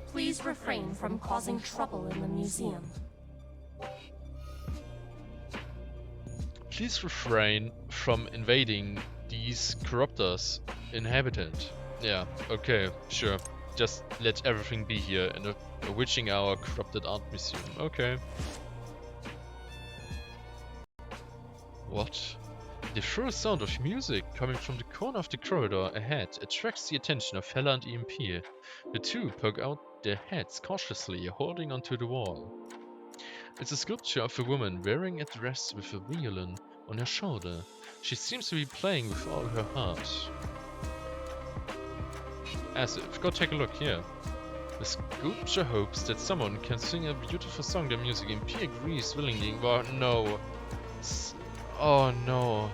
Please refrain from causing trouble in the museum. Please refrain from invading these corruptors inhabitant. Yeah, okay, sure. Just let everything be here in a witching hour corrupted art museum. Okay. What? The first sound of music coming from the corner of the corridor ahead attracts the attention of Hella and EMP. The two poke out their heads cautiously, holding onto the wall. It's a sculpture of a woman wearing a dress with a violin on her shoulder. She seems to be playing with all her heart. As if. Go take a look here. The sculpture hopes that someone can sing a beautiful song the music EMP agrees willingly. But no. Oh no.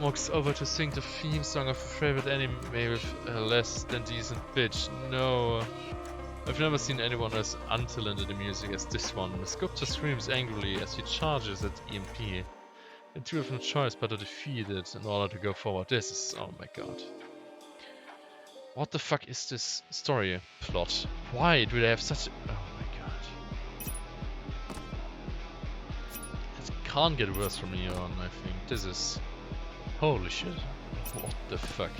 Walks over to sing the theme song of a favorite anime with a less than decent bitch. No. I've never seen anyone as untalented in music as this one. The sculptor screams angrily as he charges at EMP. The two have no choice but to defeat it in order to go forward. This is... oh my god. What the fuck is this story plot? Why do they have such... oh my god. It can't get worse from here on, I think. This is... holy shit. What the fuck?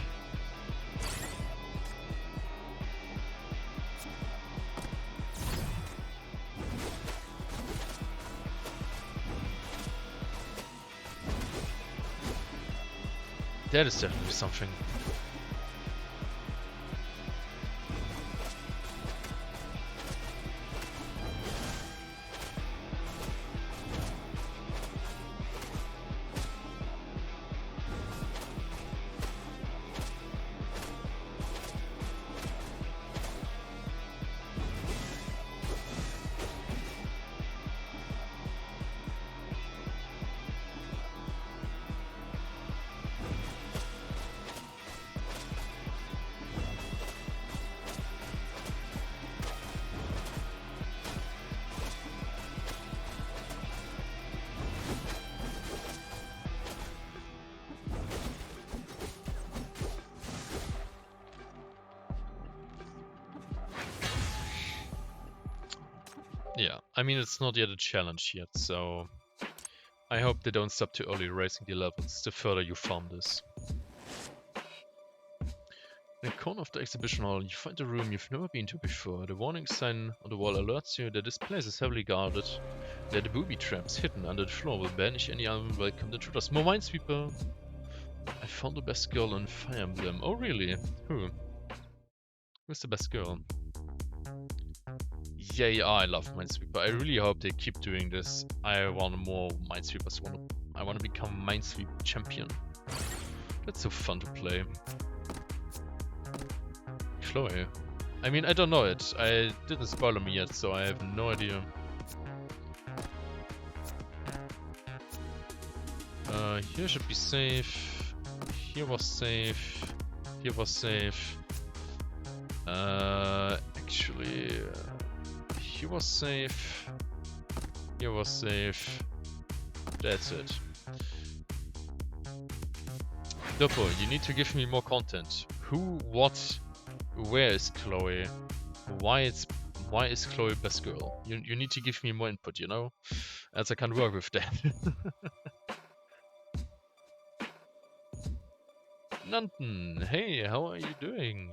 That is definitely something. Yeah, I mean it's not yet a challenge yet, so I hope they don't stop too early raising the levels the further you farm this. In the corner of the exhibition hall, you find a room you've never been to before. The warning sign on the wall alerts you that this place is heavily guarded. There are booby traps hidden under the floor will banish any unwelcome intruders. More Minesweeper! I found the best girl on Fire Emblem. Oh really? Who? Who's the best girl? Yeah, I love Minesweeper. I really hope they keep doing this. I want more Minesweepers. I want to become Minesweeper champion. That's so fun to play. Chloe. I mean, I don't know it. I didn't spoil me yet, so I have no idea. Here should be safe. Here was safe. Here was safe. Actually... Here was safe. Here was safe. That's it. Dopo, you need to give me more content. Who, what, where is Chloe? Why is Chloe best girl? You need to give me more input, you know? Else I can't work with that. Nanten, hey, how are you doing?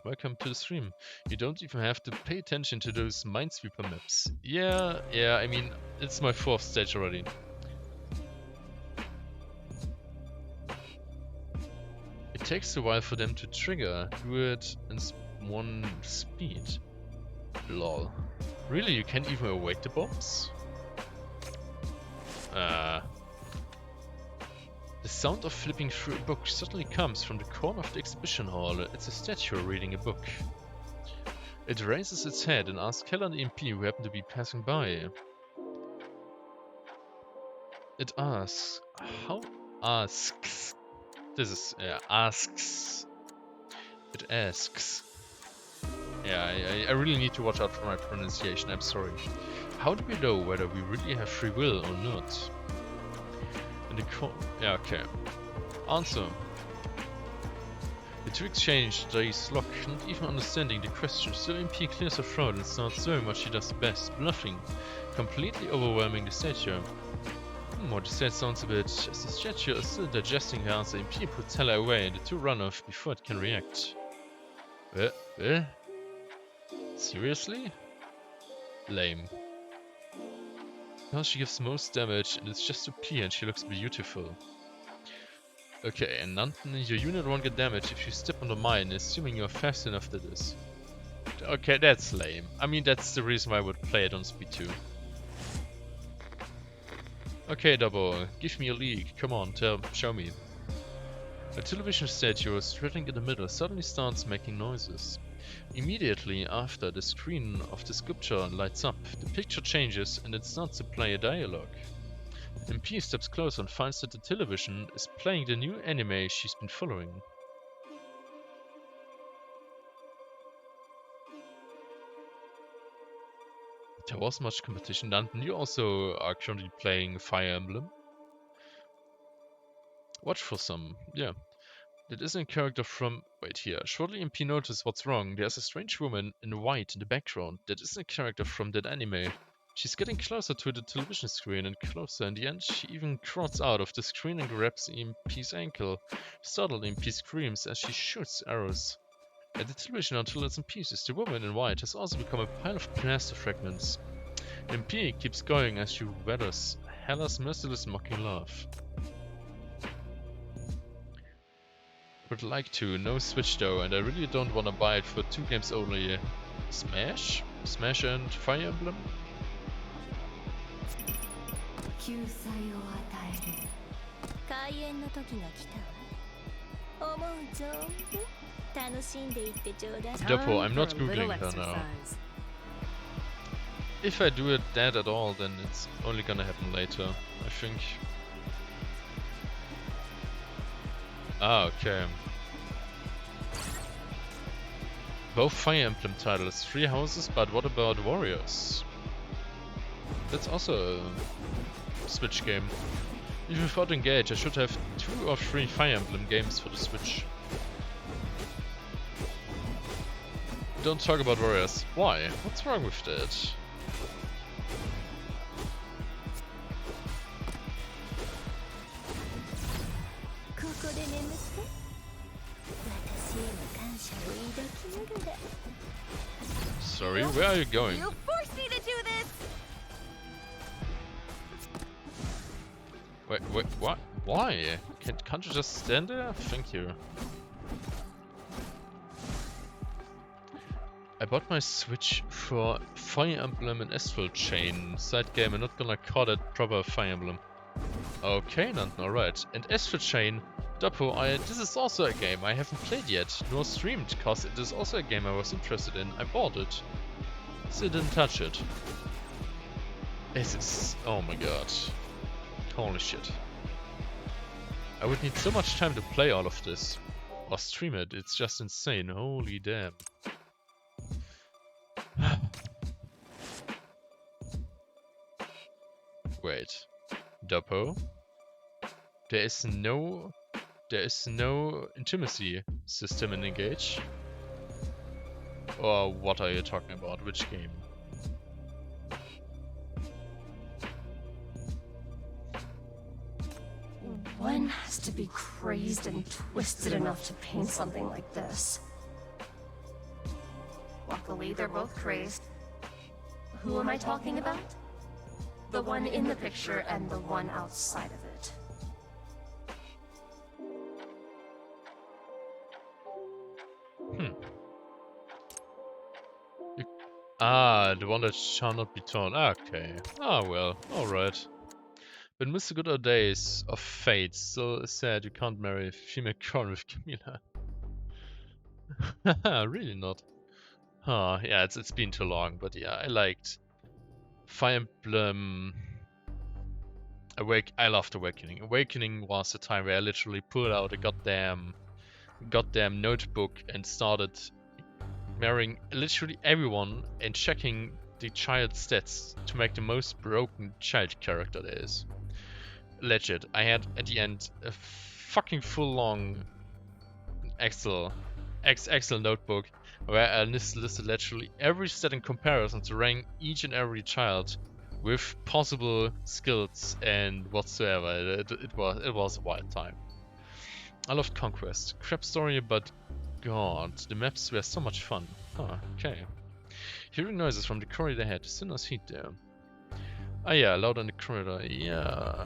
Welcome to the stream. You don't even have to pay attention to those Minesweeper maps. Yeah, I mean, it's my 4th stage already. It takes a while for them to trigger. Do it in one speed. Lol. Really, you can't even await the bombs? The sound of flipping through a book suddenly comes from the corner of the exhibition hall. It's a statue reading a book. It raises its head and asks Hella and the EMP who happen to be passing by. It asks... how? Asks. This is... asks. It asks. Yeah, I really need to watch out for my pronunciation, I'm sorry. How do we know whether we really have free will or not? Yeah, okay. Answer. The two exchange these look, not even understanding the question. Still EMP clears her throat and starts doing what she does best, bluffing, completely overwhelming the statue. What you said sounds a bit... As the statue is still digesting her answer, EMP puts Hella away and the two run off before it can react. Seriously? Lame. Now she gives most damage and it's just OP and she looks beautiful. Okay, and Nanten, your unit won't get damage if you step on the mine, assuming you're fast enough to this. Okay, that's lame. I mean, that's the reason why I would play it on speed 2. Okay, Double, give me a leak. Come on, show me. A television statue sitting in the middle suddenly starts making noises. Immediately after, the screen of the sculpture lights up, the picture changes and it starts to play a dialogue. MP steps closer and finds that the television is playing the new anime she's been following. There was much competition, London. You also are currently playing Fire Emblem. Watch for some, yeah. That isn't a character from... Wait here. Shortly MP notices what's wrong. There's a strange woman in white in the background. That isn't a character from that anime. She's getting closer to the television screen and closer. In the end, she even crawls out of the screen and grabs EMP's ankle. Startled, MP screams as she shoots arrows at the television until it's in pieces. The woman in white has also become a pile of plaster fragments. MP keeps going as she weathers Hella's merciless mocking laugh. Would like to, no Switch though, and I really don't want to buy it for 2 games only. Smash? Smash and Fire Emblem? 救済を与える開演の時が来たわ思う存分楽しんでいってちょうだい Therefore, I'm Time not for a little googling her now. exercise. If I do it that at all, then it's only gonna happen later, I think. Ah, okay. Both Fire Emblem titles, 3 houses, but what about Warriors? That's also a Switch game. Even without Engage, I should have 2 or 3 Fire Emblem games for the Switch. Don't talk about Warriors. Why? What's wrong with that? Sorry, where are you going? You forced me to do this! Wait, what? Why? Can't you just stand there? Thank you. I bought my Switch for Fire Emblem and Astral Chain side game. I'm not gonna call it proper Fire Emblem. Okay, Nanten, alright. And Astral Chain, Doppo, this is also a game I haven't played yet, nor streamed, cause it is also a game I was interested in. I bought it. Still didn't touch it. This is... oh my god. Holy shit. I would need so much time to play all of this. Or stream it, it's just insane, holy damn. Wait. Doppo? There is no intimacy system in Engage? Or what are you talking about? Which game? One has to be crazed and twisted enough to paint something like this. Luckily, they're both crazed. Who am I talking about? The one in the picture and the one outside of it. Ah, the one that shall not be torn. Okay. Ah, well. Alright. But miss the good old days of fate. So sad you can't marry a female corn with Camilla. Really not. Huh, yeah, it's been too long. But yeah, I liked Fire Emblem... I loved Awakening. Awakening was the time where I literally pulled out a goddamn notebook and started marrying literally everyone and checking the child's stats to make the most broken child character there is. Legit, I had at the end a fucking full long Excel notebook where I listed literally every stat in comparison to rank each and every child with possible skills and whatsoever. It was a wild time. I loved Conquest. Crap story, but god, the maps were so much fun. Huh, okay. Hearing noises from the corridor ahead, Sinner's heat there. Ah yeah, loud in the corridor, yeah.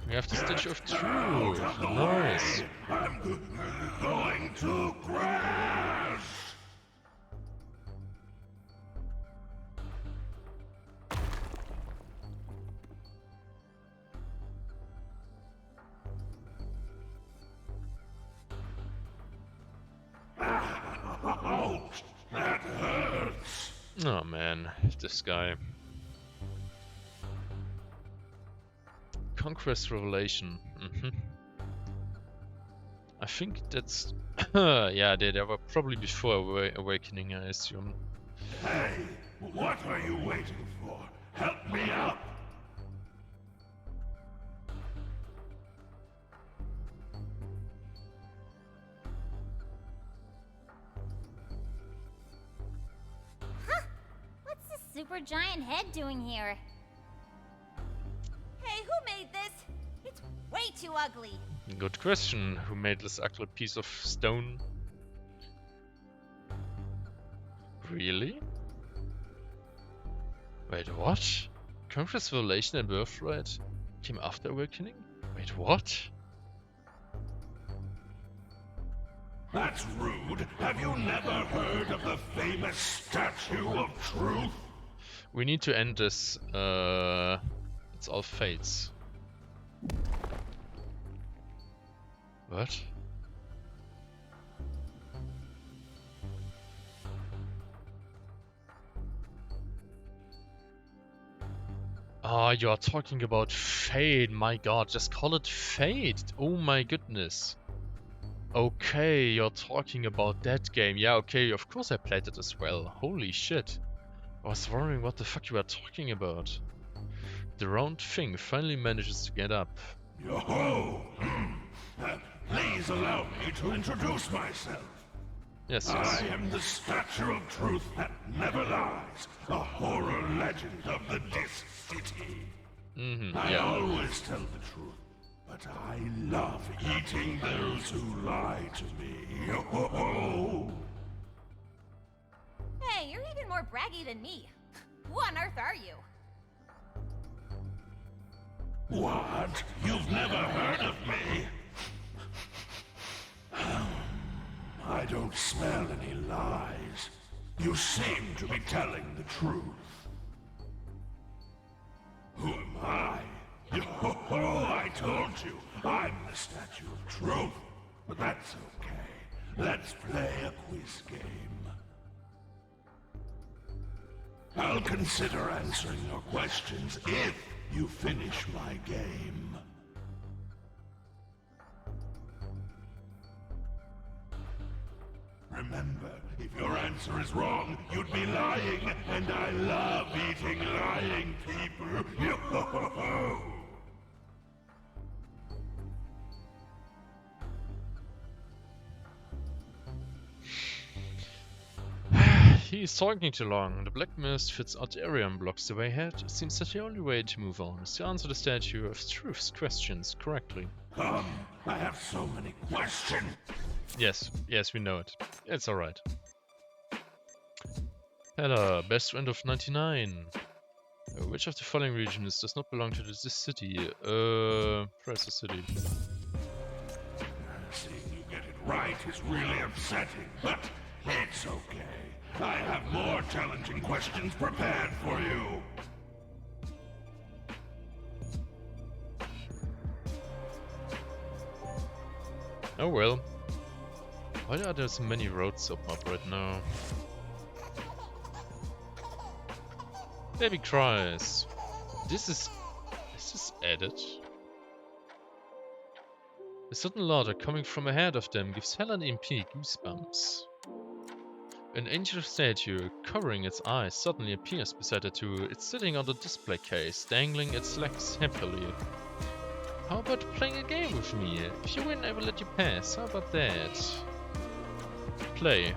We have the Stitch of Truth. Nice. Going to crash. Oh man, this guy. Conquest Revelation. I think that's... yeah, they were probably before Awakening, I assume. Hey, what are you waiting for? Help me up! What's this super giant head doing here? Hey, who made this? It's way too ugly. Good question. Who made this ugly piece of stone? Really? Wait, what? Conquest Revelation and Birthright came after Awakening? Wait, what? That's rude. Have you never heard of the famous Statue of Truth? We need to end this. It's all fates. What? Ah, you are talking about Fate. My god, just call it Fate. Oh my goodness. Okay, you're talking about that game. Yeah, okay, of course I played it as well. Holy shit. I was wondering what the fuck you were talking about. The round thing finally manages to get up. Yo-ho! Please allow me to introduce myself. Yes, I yes. am the Statue of Truth that never lies, a horror legend of the Disc City. I yeah. always tell the truth, but I love eating those who lie to me. Yo-ho-ho! Hey, you're even more braggy than me. Who on earth are you? What? You've never heard of me? I don't smell any lies. You seem to be telling the truth. Who am I? Yo-ho-ho, I told you, I'm the Statue of Truth. But that's okay. Let's play a quiz game. I'll consider answering your questions if you finish my game. Remember, if your answer is wrong, you'd be lying, and I love eating lying people. Yo-ho-ho-ho! He's talking too long. The black mist fits out the area and blocks the way ahead. It seems that the only way to move on is to answer the Statue of Truth's questions correctly. I have so many questions. Yes, yes, we know it. It's alright. Hella, best friend of 99. Which of the following regions does not belong to this city? Press the city. Seeing you get it right is really upsetting, but it's okay. I have more challenging questions prepared for you. Oh well. Why are there so many roads open up right now? Baby cries. Is this added? A sudden laughter coming from ahead of them gives Hella and EMP goosebumps. An ancient statue, covering its eyes, suddenly appears beside the two. It's sitting on the display case, dangling its legs happily. How about playing a game with me? If you win, I will let you pass. How about that? Play.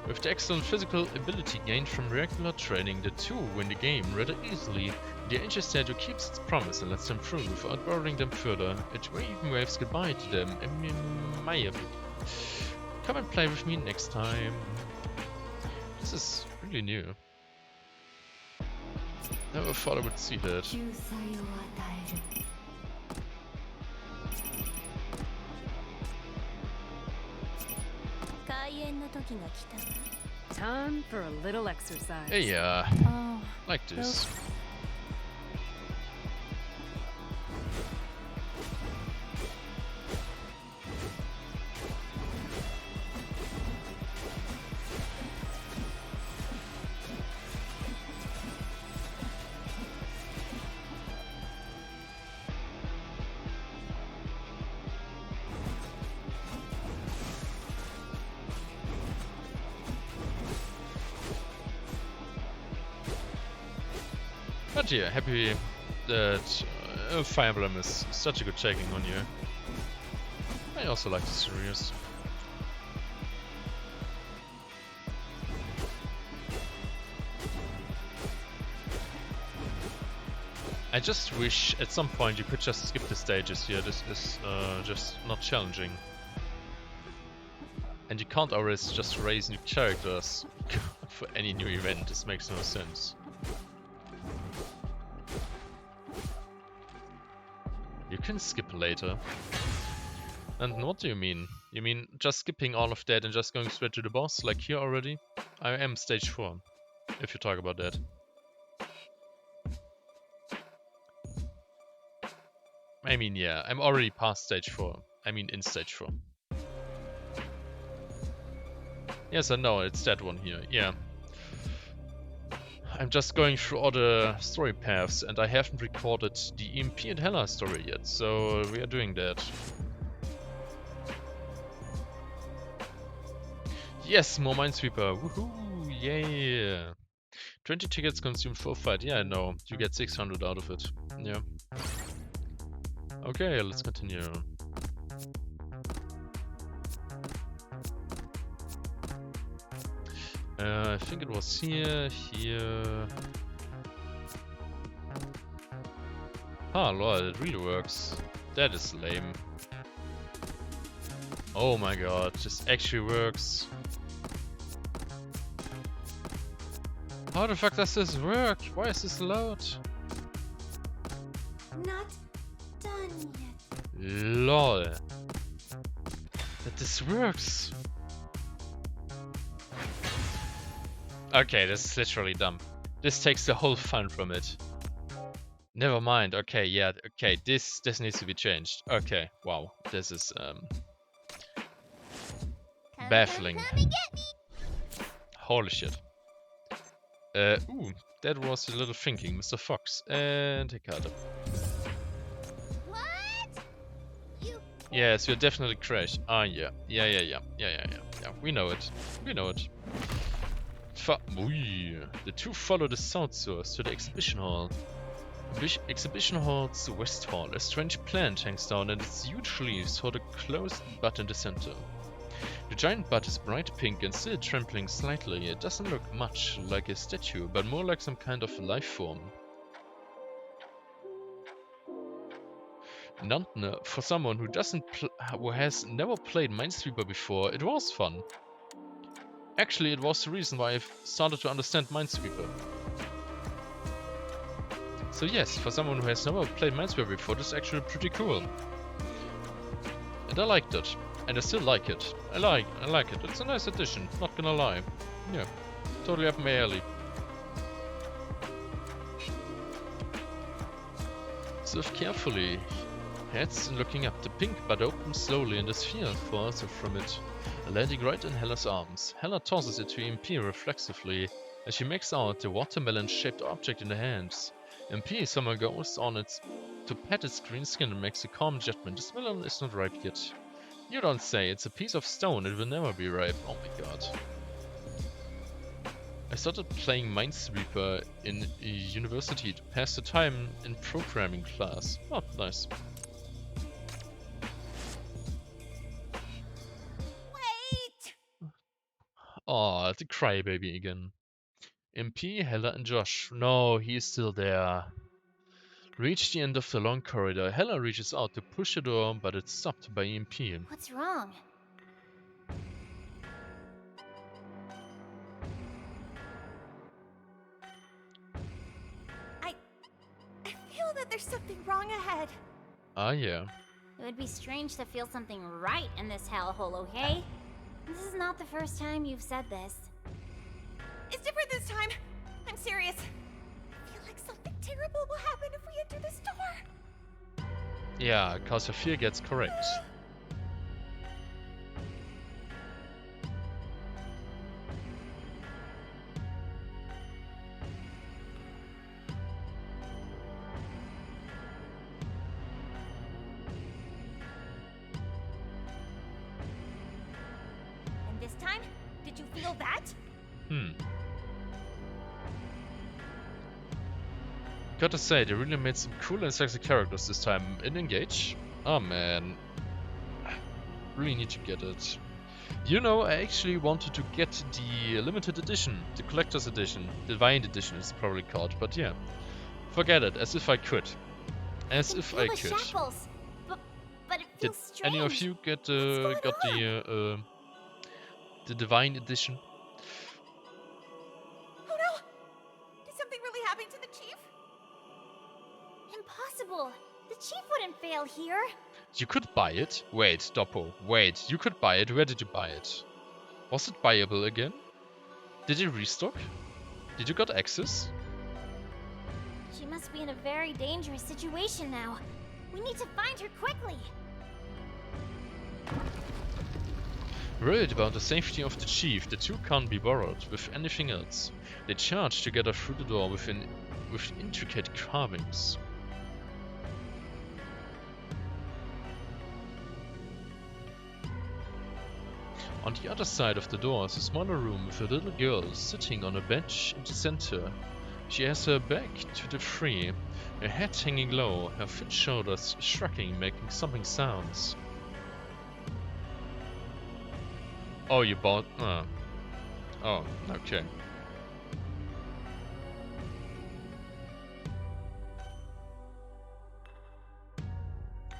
With the excellent physical ability gained from regular training, the two win the game rather easily. The ancient statue keeps its promise and lets them through without bothering them further. It even waves goodbye to them amiably. Come and play with me next time. This is really new. Never thought I would see that. Time for a little exercise. Hey, like this. But yeah, happy that Fire Emblem is such a good taking on you. I also like the series. I just wish at some point you could just skip the stages here. This is just not challenging. And you can't always just raise new characters for any new event. This makes no sense. You can skip later. And what do you mean? You mean just skipping all of that and just going straight to the boss, like here already? I am stage 4, if you talk about that. I mean, yeah, I'm already past stage 4. I mean, in stage 4. Yes, I know, it's that one here, yeah. I'm just going through all the story paths and I haven't recorded the EMP Hella story yet, so we are doing that. Yes, more Minesweeper, woohoo, yeah. 20 tickets consumed for a fight, yeah, I know, you get 600 out of it, yeah. Okay, let's continue. I think it was here. Ah, lol, it really works. That is lame. Oh my god, this actually works. How the fuck does this work? Why is this allowed? Not done yet. LOL. That this works. Okay, this is literally dumb. This takes the whole fun from it. Never mind. Okay, yeah. Okay, this needs to be changed. Okay, wow. This is baffling. Come and get me. Holy shit. Ooh, that was a little thinking, Mr. Fox. And Hikata. What? You. Yes, you're definitely Crash. Ah, yeah. Yeah. We know it. We know it. The two follow the sound source to the exhibition hall. Exhibition hall's west hall. A strange plant hangs down and its huge leaves hold a closed bud in the center. The giant bud is bright pink and still trembling slightly. It doesn't look much like a statue, but more like some kind of life form. Nantne, for someone who has never played Minesweeper before, it was fun. Actually, it was the reason why I started to understand Minesweeper. So yes, for someone who has never played Minesweeper before, this is actually pretty cool. And I liked it. And I still like it. I like it. It's a nice addition, not gonna lie. Yeah, totally up my alley. Surf carefully. Heads looking up. The pink bud opens slowly and a sphere falls from it, landing right in Hella's arms. Hella tosses it to EMP reflexively as she makes out the watermelon-shaped object in her hands. EMP somehow goes on it to pat its green skin and makes a calm judgment. This melon is not ripe yet. You don't say, it's a piece of stone, it will never be ripe. Oh my god. I started playing Minesweeper in university to pass the time in programming class. Oh, nice. Wait. Aw, the crybaby again. MP, Hella and Josh. No, he is still there. Reach the end of the long corridor. Hella reaches out to push the door, but it's stopped by EMP. What's wrong? I feel that there's something wrong ahead. Ah, yeah. It would be strange to feel something right in this hellhole, okay? This is not the first time you've said this. It's different this time. I'm serious. I feel like something terrible will happen if we enter this door. Yeah, cause your fear gets correct. And this time, did you feel that? Gotta say, they really made some cool and sexy characters this time in Engage. Oh man. Really need to get it. You know, I actually wanted to get the limited edition, the collector's edition, the Divine edition it's probably called, but yeah. Forget it, as if I could. As if I could. Shackles. But it Did feels strange. any of you got the Divine edition? Oh no! Did something really happen to the chief? Impossible. The chief wouldn't fail here. You could buy it? Wait, Doppo, wait, you could buy it? Where did you buy it? Was it buyable again? Did you restock? Did you got access? She must be in a very dangerous situation now. We need to find her quickly. Worried about the safety of the chief, the two can't be borrowed with anything else. They charge together through the door with intricate carvings. On the other side of the door is a smaller room with a little girl sitting on a bench in the center. She has her back to the tree, her head hanging low, her thin shoulders shrugging, making something sounds. Oh, you bought... Oh, okay.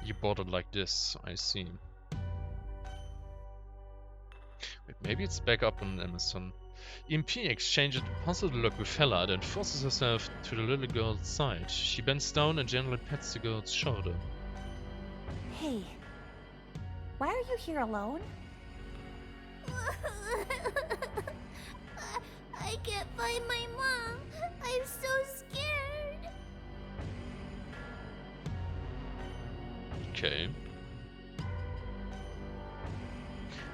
You bought it like this, I see. Wait, maybe it's back up on Amazon. EMP exchanges a puzzled look with Hella, then forces herself to the little girl's side. She bends down and gently pats the girl's shoulder. Hey, why are you here alone? I can't find my mom. I'm so scared. Okay.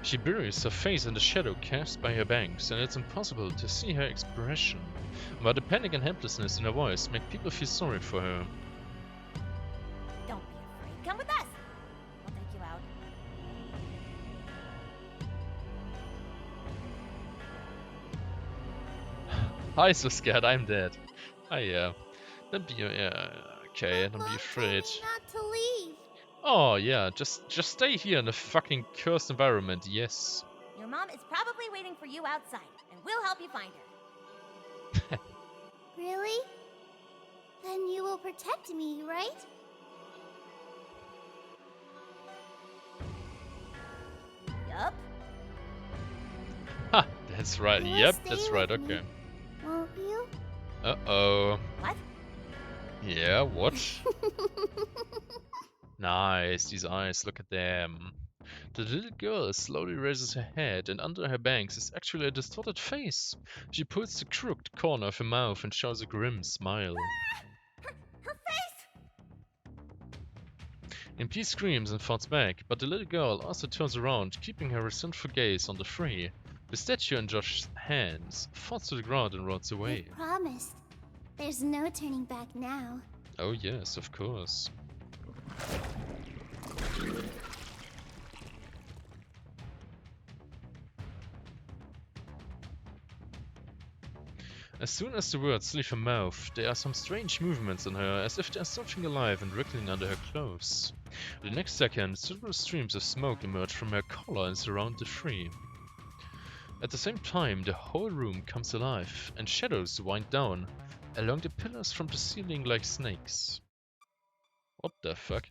She buries her face in the shadow cast by her bangs, and it's impossible to see her expression. But the panic and helplessness in her voice make people feel sorry for her. Don't be afraid. Come with us. I'll take you out. I'm so scared, I'm dead. Oh yeah. Don't be okay, don't be afraid. Not to leave. Oh yeah, just stay here in the fucking cursed environment, yes. Your mom is probably waiting for you outside, and we'll help you find her. Really? Then you will protect me, right? Yup. Ha, that's right, You will yep, stay that's right, with me, okay. Won't you? Uh-oh. What? Yeah, what? Nice, these eyes, look at them. The little girl slowly raises her head, and under her bangs is actually a distorted face. She pulls the crooked corner of her mouth and shows a grim smile. Her face! MP screams and falls back, but the little girl also turns around, keeping her resentful gaze on the three. The statue in Josh's hands falls to the ground and rolls away. I promised. There's no turning back now. Oh yes, of course. As soon as the words leave her mouth, there are some strange movements in her, as if there's something alive and wriggling under her clothes. The next second, several streams of smoke emerge from her collar and surround the tree. At the same time, the whole room comes alive, and shadows wind down along the pillars from the ceiling like snakes. What the fuck?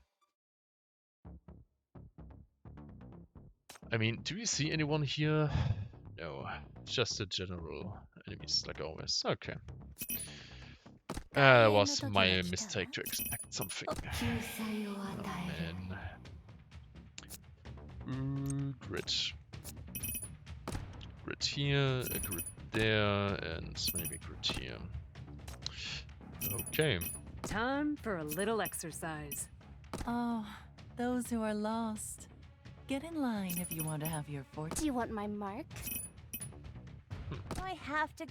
I mean, do we see anyone here? No, just the general enemies, like always. Okay. That was my mistake to expect something. Oh man. Grid. Grid here, a grid there, and maybe grid here. Okay. Time for a little exercise. Oh, those who are lost. Get in line if you want to have your fortune. Do you want my mark? I have to.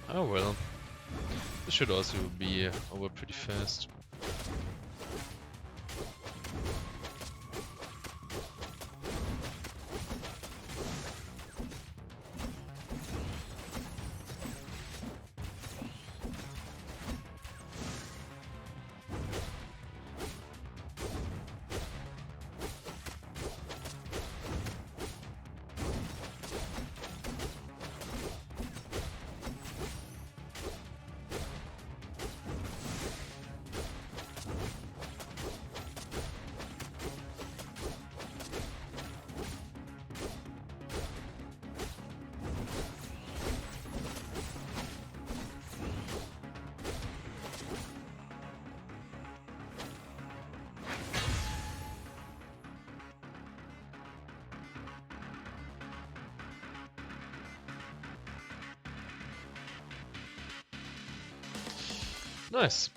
Oh well. This should also be over pretty fast. Nice.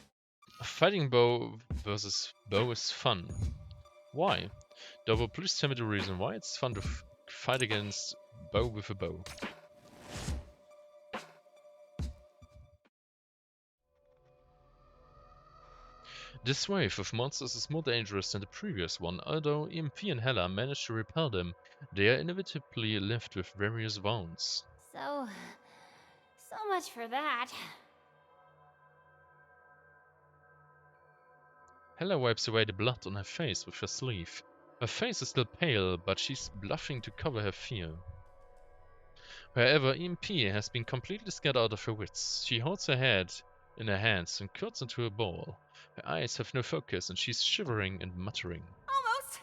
Fighting bow versus bow is fun. Why? Dovo, please tell me the reason why it's fun to fight against bow with a bow. This wave of monsters is more dangerous than the previous one, although EMP and Hella managed to repel them. They are inevitably left with various wounds. So much for that. Hella wipes away the blood on her face with her sleeve. Her face is still pale, but she's blushing to cover her fear. However, EMP has been completely scared out of her wits. She holds her head in her hands and curls into a ball. Her eyes have no focus and she's shivering and muttering. Almost!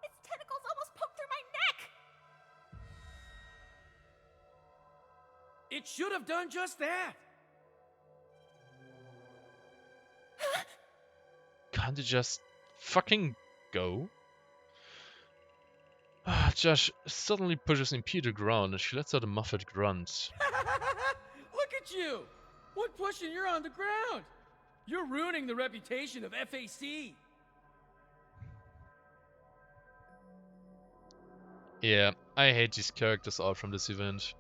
Its tentacles almost poked through my neck! It should have done just that. Can't you just fucking go? Josh suddenly pushes EMP to the ground and she lets out a muffled grunt. Look at you! One push and you're on the ground! You're ruining the reputation of FAC! Yeah, I hate these characters out from this event.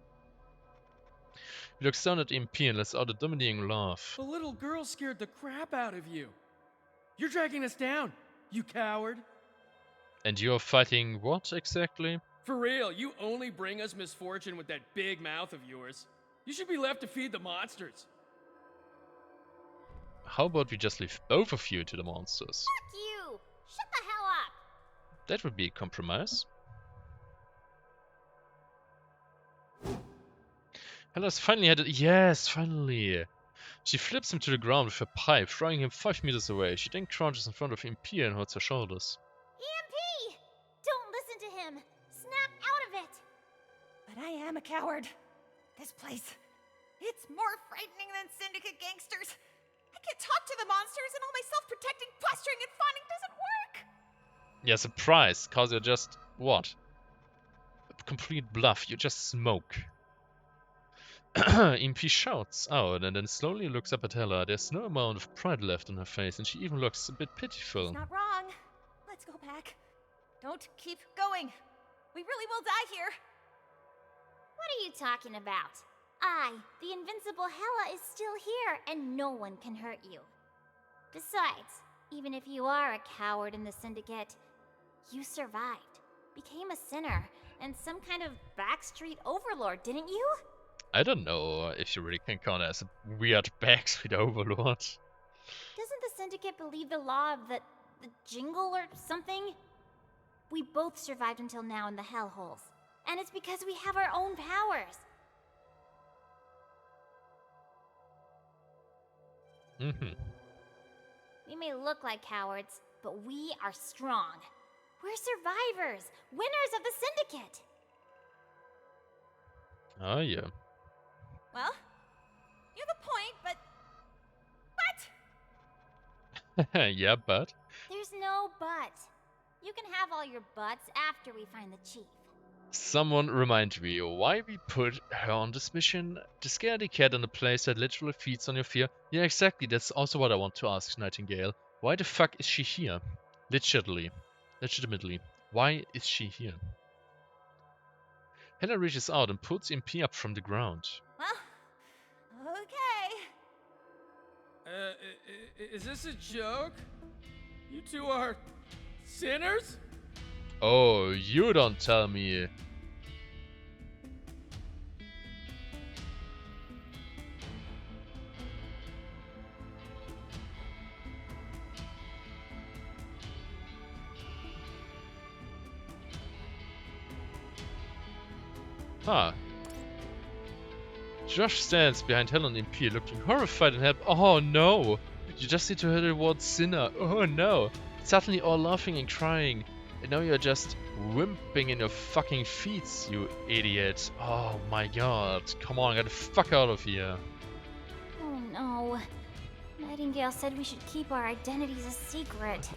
He looks down at EMP and lets out a dominating laugh. The little girl scared the crap out of you. You're dragging us down, you coward. And you're fighting what exactly? For real, you only bring us misfortune with that big mouth of yours. You should be left to feed the monsters. How about we just leave both of you to the monsters? Fuck you! Shut the hell up! That would be a compromise. Hella's finally had it. Yes, finally! She flips him to the ground with her pipe, throwing him 5 meters away. She then crouches in front of EMP and holds her shoulders. EMP! Don't listen to him! Snap out of it! But I am a coward. This place, it's more frightening than syndicate gangsters. I can't talk to the monsters and all my self-protecting posturing and fawning doesn't work! Yeah, surprise, cause you're just, what? A complete bluff, you just smoke. EMP shouts out and then slowly looks up at Hella. There's no amount of pride left on her face and she even looks a bit pitiful. He's not wrong. Let's go back. Don't keep going. We really will die here. What are you talking about? The invincible Hella, is still here, and no one can hurt you. Besides, even if you are a coward in the Syndicate, you survived, became a sinner, and some kind of backstreet overlord, didn't you? I don't know if you really can count as a weird backstreet overlord. Doesn't the Syndicate believe the law of the jingle or something? We both survived until now in the hellholes, and it's because we have our own powers. We may look like cowards, but we are strong. We're survivors, winners of the Syndicate. Oh, yeah. Well, you have a point, but... Yeah, but... There's no but. You can have all your buts after we find the chief. Someone remind me why we put her on this mission? The scaredy cat in a place that literally feeds on your fear? Yeah, exactly, that's also what I want to ask Nightingale. Why the fuck is she here? Legitimately. Why is she here? Hella reaches out and pulls EMP up from the ground. Well, okay. Is this a joke? You two are sinners? Oh, you don't tell me. Huh. Josh stands behind Helen and EMP, looking horrified and help. Oh no! You just need to hear the word sinner. Oh no! Suddenly all laughing and crying. And now you're just wimping in your fucking feet, you idiot. Oh my god. Come on, get the fuck out of here. Oh no. Nightingale said we should keep our identities a secret.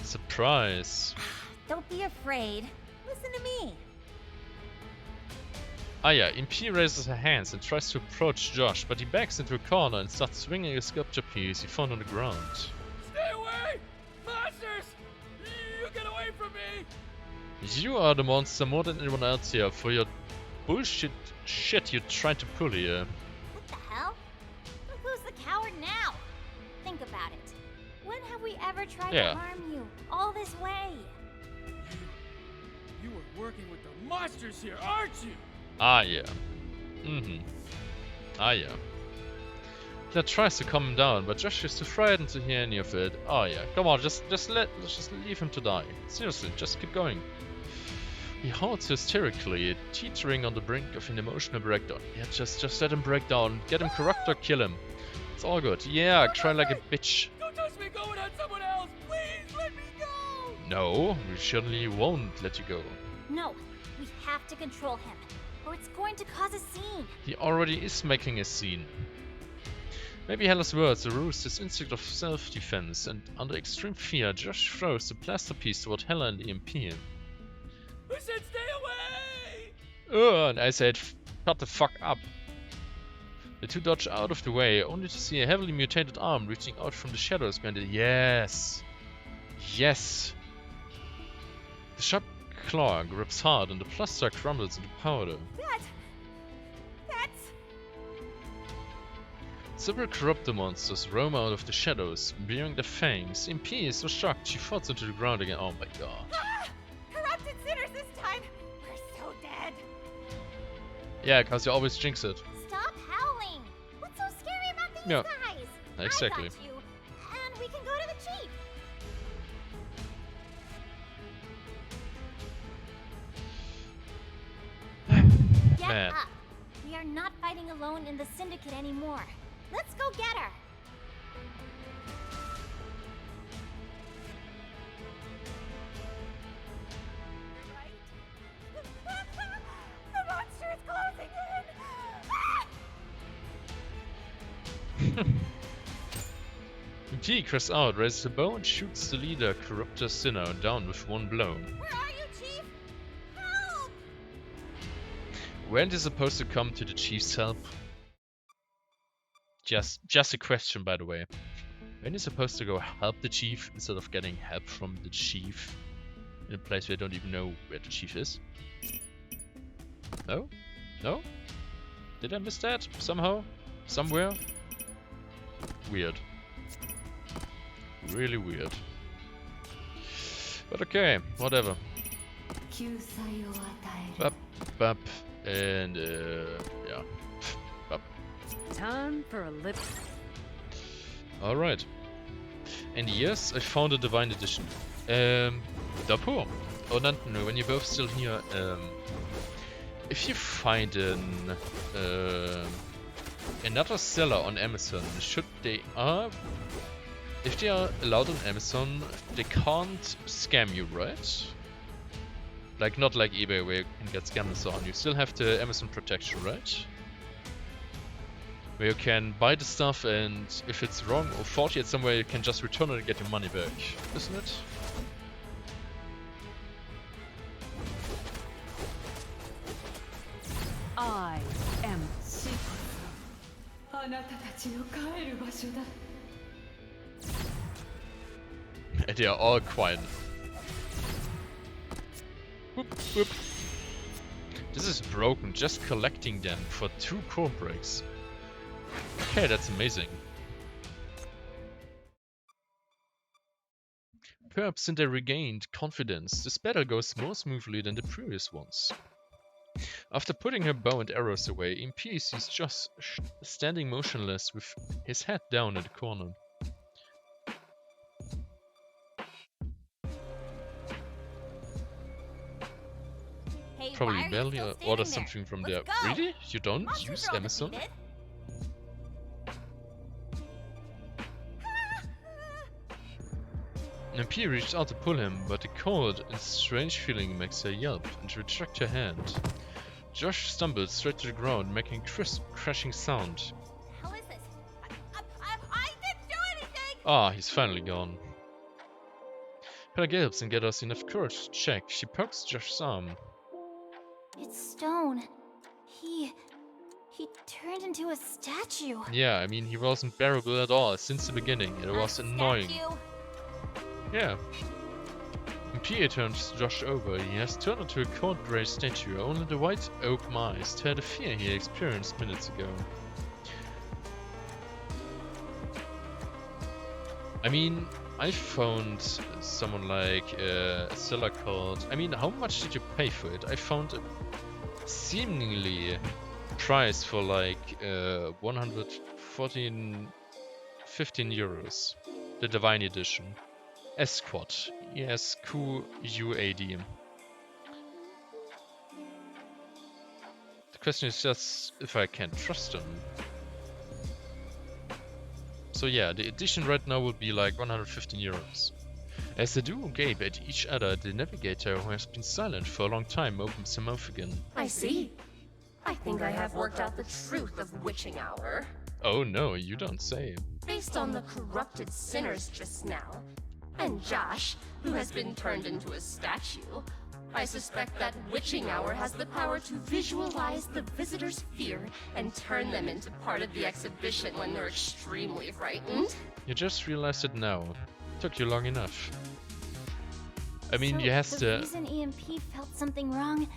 Surprise. Don't be afraid. Listen to me. Ah yeah, EMP raises her hands and tries to approach Josh, but he backs into a corner and starts swinging a sculpture piece he found on the ground. Stay away! Monsters! You get away from me! You are the monster more than anyone else here for your bullshit shit you tried to pull here. What the hell? Look who's the coward now. Think about it. When have we ever tried to harm you? All this way. You were working with the monsters here, aren't you? Ah yeah. Ah yeah. Claire tries to calm him down, but Josh is too frightened to hear any of it. Oh yeah, come on, let's just leave him to die. Seriously, just keep going. He howls hysterically, teetering on the brink of an emotional breakdown. Yeah, just let him break down. Get him corrupt or kill him. It's all good. Yeah, cry like a bitch. Don't touch me, go without someone else! Please let me go! No, we surely won't let you go. No, we have to control him, or it's going to cause a scene. He already is making a scene. Maybe Hella's words aroused his instinct of self-defense, and under extreme fear, Josh throws the plaster piece toward Hella and the EMP. I said stay away! And I said, shut the fuck up. The two dodge out of the way, only to see a heavily mutated arm reaching out from the shadows behind it. Yes! Yes! The sharp claw grips hard and the plaster crumbles into powder. That's... Several corruptor monsters roam out of the shadows, bearing their fangs. EMP is so shocked she falls into the ground again. Oh my god. Ah! Corrupted sinners this time! We're so dead! Yeah, cause you always jinx it. Stop howling! What's so scary about these Yeah, guys? exactly. I got you, and we can go to the chief. Get Man. up! We are not fighting alone in the syndicate anymore. Let's go get her. The monster is closing in! EMP cries out, raises a bow and shoots the leader, Corruptor Sinner, down with one blow. Where are you, Chief? Help! When is supposed to come to the chief's help? Just a question, by the way. When is supposed to go help the chief instead of getting help from the chief in a place where I don't even know where the chief is? No? No? Did I miss that somehow? Somewhere? Weird. Really weird. But okay, whatever. Bap, bap, and yeah. Bap. Time for a lip. Alright. And yes, I found a Divine Edition. Dapur. Und dann, when you're both still here, if you find another seller on Amazon, should they if they are allowed on Amazon, they can't scam you, right? Like not like eBay where you can get scammed and so on. You still have the Amazon protection, right? Where you can buy the stuff and if it's wrong or faulty at somewhere, you can just return it and get your money back, isn't it? I am And they are all quiet. Whoop, whoop. This is broken, just collecting them for 2 core breaks. Okay, that's amazing. Perhaps since they regained confidence, this battle goes more smoothly than the previous ones. After putting her bow and arrows away, EMP sees Josh standing motionless with his head down in the corner. Hey, Probably why are you barely still order standing something from Let's there. go. Really? You don't Monsters use are all Amazon? defeated. EMP reached out to pull him, but the cold and strange feeling makes her yelp and retract her hand. Josh stumbles straight to the ground, making crisp, crashing sound. How is this? I didn't do anything! Ah, he's finally gone. Hella gulps and gathers enough courage to check. She pokes Josh's arm. It's stone. He turned into a statue. Yeah, I mean, he wasn't bearable at all since the beginning. It was annoying. Statue? Yeah. EMP turns Josh over. He has turned into a cold grey statue. Only the white oak mice tear the fear he experienced minutes ago. I mean, I found someone like a seller called... I mean, how much did you pay for it? I found a seemingly price for like 115 euros. The Divine Edition. Esquad. ESQUAD. The question is just if I can trust them. So yeah, the edition right now would be like 115 euros. As the duo gape at each other, the navigator, who has been silent for a long time, opens her mouth again. I see. I think I have worked out the truth of witching hour. Oh no, you don't say. Based on the corrupted sinners just now, and Josh, who has been turned into a statue, I suspect that witching hour has the power to visualize the visitor's fear and turn them into part of the exhibition when they're extremely frightened. You just realized it now. Took you long enough. I mean, So you has the to... reason EMP felt something wrong.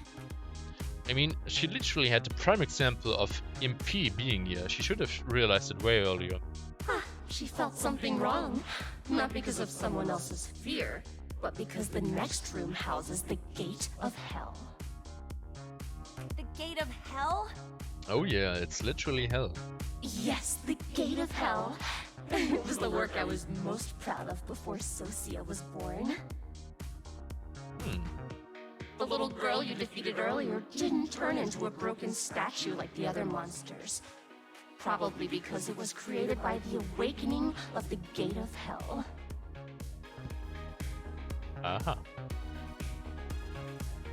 I mean, she literally had the prime example of EMP being here. She should have realized it way earlier. She felt something wrong, not because of someone else's fear, but because the next room houses the gate of hell. The gate of hell? Oh yeah, it's literally hell. Yes, the gate of hell. It was the work I was most proud of before Socia was born. The little girl you defeated earlier didn't turn into a broken statue like the other monsters. Probably because it was created by the awakening of the gate of hell. Aha.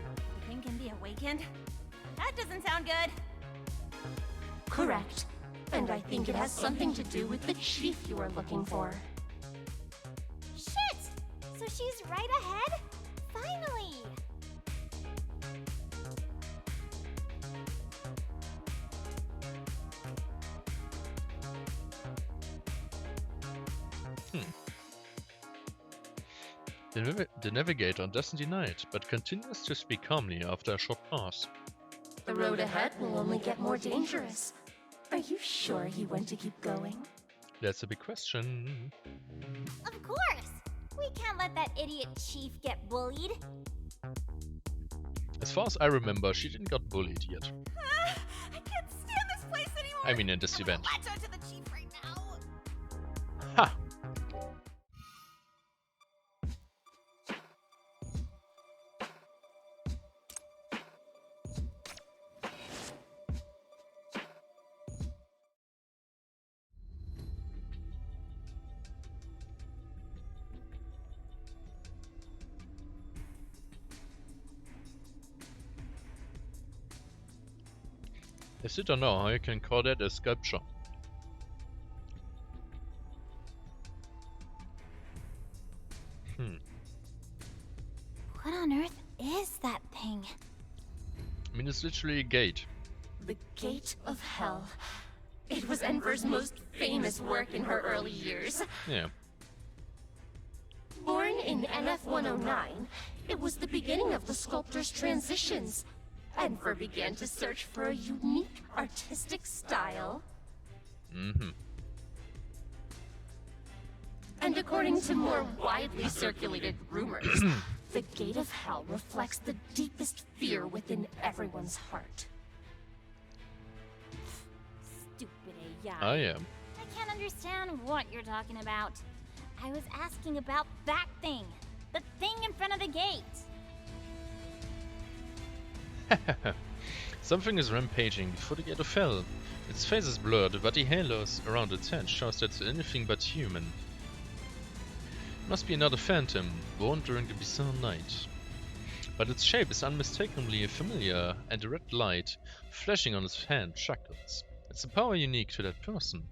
The thing can be awakened? That doesn't sound good. Correct. And I think it has something to do with the chief you are looking for. Shit! So she's right ahead? Finally! The navigator doesn't deny it, but continues to speak calmly after a short pause. The road ahead will only get more dangerous. Are you sure you want to keep going? That's a big question. Of course! We can't let that idiot chief get bullied. As far as I remember, she didn't get bullied yet. I can't stand this place anymore. I mean, in this I'm event. gonna latch onto the chief right now. Ha! I still don't know how you can call that a sculpture. What on earth is that thing? I mean, it's literally a gate. The Gate of Hell. It was Enver's most famous work in her early years. Yeah. Born in NF-109, it was the beginning of the sculptor's transitions. Enver began to search for a unique artistic style. And according to more widely circulated rumors, the Gate of Hell reflects the deepest fear within everyone's heart. Stupid AI. I am. I can't understand what you're talking about. I was asking about that thing. The thing in front of the gate. Something is rampaging before the gate of hell. Its face is blurred, but the halos around its head shows that it's anything but human. It must be another phantom, born during the bizarre night. But its shape is unmistakably familiar, and the red light flashing on its hand chuckles. It's a power unique to that person.